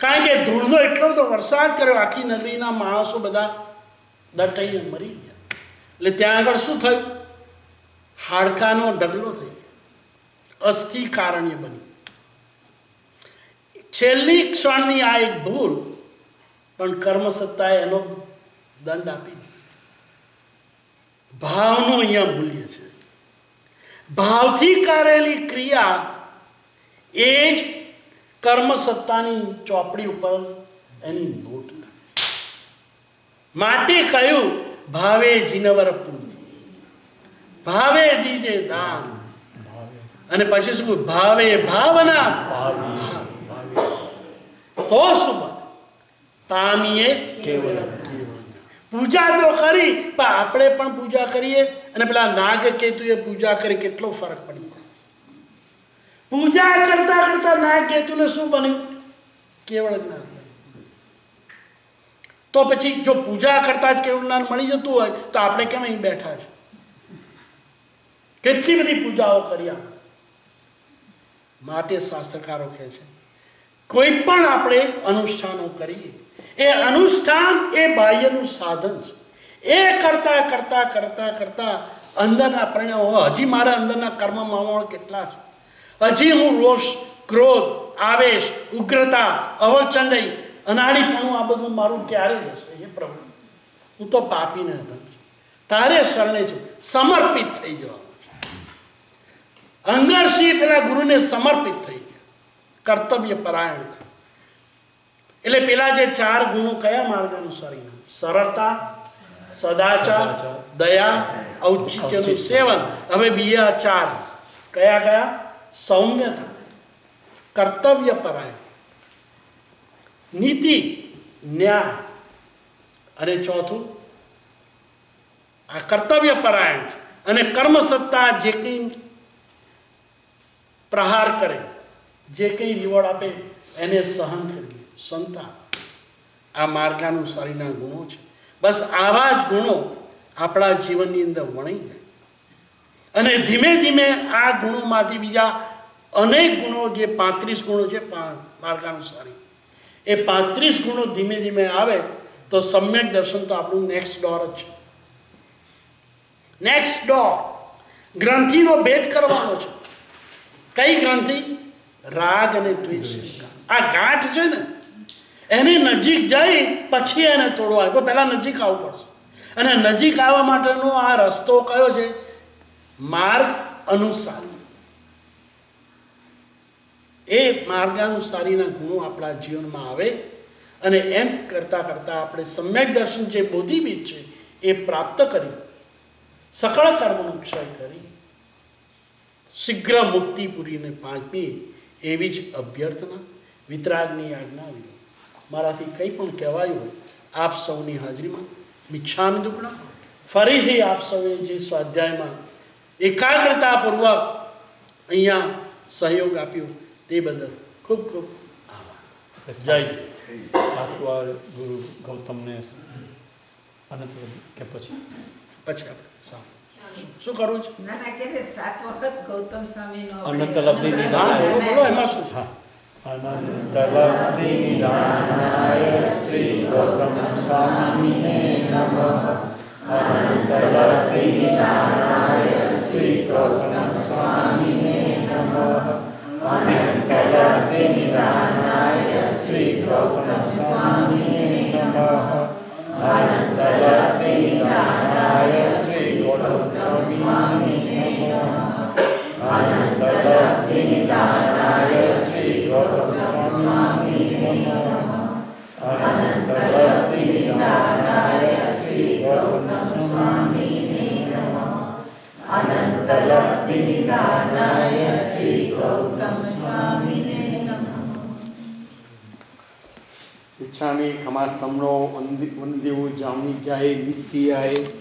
S1: કારણ કે ધૂળનો એટલો બધો વરસાદ કર્યો, આખી નગરીના માણસો બધા દટાઈને મરી ગયા. એટલે ત્યાં આગળ શું થયું? હાડકાનો ઢગલો થઈ ગયો, અસ્થિકારણ્ય બન્યું. છેલ્લી ક્ષણની આ એક ભૂલ, પણ કર્મસત્તાએ એનો દંડ આપી દીધો. ભાવનું અહીંયા મૂલ્ય છે. ભાવથી કરેલી ક્રિયા એ જ કર્મસત્તાની ચોપડી ઉપર એની નોટ થાય. માટે કહ્યું ભાવે જીનવર પૂજી, ભાવે દીજે દાન. અને પછી શું? ભાવે ભાવના તો શું બને? પામીએ પૂજા તો કરી, પણ આપણે પણ પૂજા કરીએ અને પેલા નાગ કેતુએ પૂજા કરી, કેટલો ફરક પડી જાય. પૂજા કરતા કરતા નાગ કેતુને શું બન્યું? કેવળ જ્ઞાન. તો પછી જો પૂજા કરતા જ કેવળ જ્ઞાન મળી જતું હોય તો આપણે કેમ અહીં બેઠા છે? કેટલી બધી પૂજાઓ કર્યા. માટે શાસ્ત્રકારો કહે છે કોઈ પણ આપણે અનુષ્ઠાનો કરીએ, એ અનુષ્ઠાન એ બાહ્યનું સાધન છે. એ કરતા કરતા કરતા કરતા અંદરના પરિણામો, હજી મારા અંદરના કર્મમાં કેટલા છે, હજી હું રોષ, ક્રોધ, આવેશ, ઉગ્રતા, અવચંડઈ, અનાડીપણું, આ બધું મારું ક્યારે જશે? એ પ્રભુ, હું તો પાપીને હતો, તારે શરણે છે, સમર્પિત થઈ જવાનું છે. અંગરસિંહ પેલા ગુરુને સમર્પિત થઈ ગયા, કર્તવ્ય પરાયણ. એટલે પેલા જે 4 ગુણો કયા માર્ગ અનુસારીના? સરળતા, સદાચાર, દયા, ઔચિત્યનું સેવન. હવે બીજા 4 કયા કયા? સૌમ્યતા, કર્તવ્ય પરાયણ, નીતિ, ન્યાય, અને ચોથું આ કર્તવ્ય પરાયણ છે. અને કર્મસત્તા જે કંઈ પ્રહાર કરે, જે કંઈ રિવોર્ડ આપે એને સહન કરવી, સંતા. આ માર્ગાનુસારીના ગુણો છે. બસ આવા જ ગુણો આપણા જીવનની અંદર વણી જાય અને ધીમે ધીમે આ ગુણોમાંથી બીજા અનેક ગુણો, જે 35 ગુણો છે માર્ગાનુસારી, એ 35 ગુણો ધીમે ધીમે આવે તો સમ્યક દર્શન તો આપણું નેક્સ્ટ ડોર જ છે. Next door. ગ્રંથિનો ભેદ કરવાનો છે. કઈ ગ્રંથિ? રાગ અને દ્વેષ. આ ગાંઠ છે ને, એની નજીક જઈ પછી એને તોડવા, પહેલા નજીક આવવું પડશે. અને નજીક આવવા માટેનો આ રસ્તો કયો છે? માર્ગ અનુસારી. એ માર્ગાનુસારીના ગુણો આપણા જીવનમાં આવે અને એમ કરતા કરતા આપણે સમ્યક દર્શન જે બોધિબીજ છે એ પ્રાપ્ત કરી સકળ કર્મનો ક્ષય કરી શીઘ્ર મુક્તિ પૂરીને પામી, એવી જ અભ્યર્થના, વિતરાગની આજ્ઞા. મારાથી કંઈ પણ કહેવાયું હોય આપ સૌની હાજરીમાં મિચ્છામિ દુક્કડમ. ફરીથી આપ સૌએ જે સ્વાધ્યાયમાં એકાગ્રતાપૂર્વક અહીંયા સહયોગ આપ્યો તે બદલ ખૂબ ખૂબ આભાર. જય જય.
S2: સાતવાર ગુરુ ગૌતમને અનંત કે પછી આપણે
S1: શું કરવું છે?
S3: ના ના કે 7 વખત ગૌતમ સ્વામીનો
S2: અનંત લબ્ધિ
S1: હા બોલો બોલો, એમાં શું છે?
S2: અનંત લબ્ધિ નિધાનાય શ્રી ગૌતમ સ્વામીને નમઃ. અનંત લબ્ધિ નિધાનાય શ્રી ગૌતમ સ્વામીને નમઃ. અનંત લબ્ધિ નિધાનાય શ્રી ગૌતમ સ્વામીને નમઃ. અનંત લબ્ધિ નિધાનાય શ્રી ગૌતમ સ્વામીને નમઃ. અનંત લબ્ધિ નિધાનાય શ્રી ગૌતમ સ્વામીને નમઃ. અનંત લબ્ધિ નિધાનાય શ્રી ગૌતમ સ્વામીને નમઃ. અનંત લબ્ધિ નિધાનાય શ્રી ગૌતમ સ્વામીને નમઃ.
S4: इच्छामि खमा सम्रो वंदिवु जामनी जाए निस्सियाए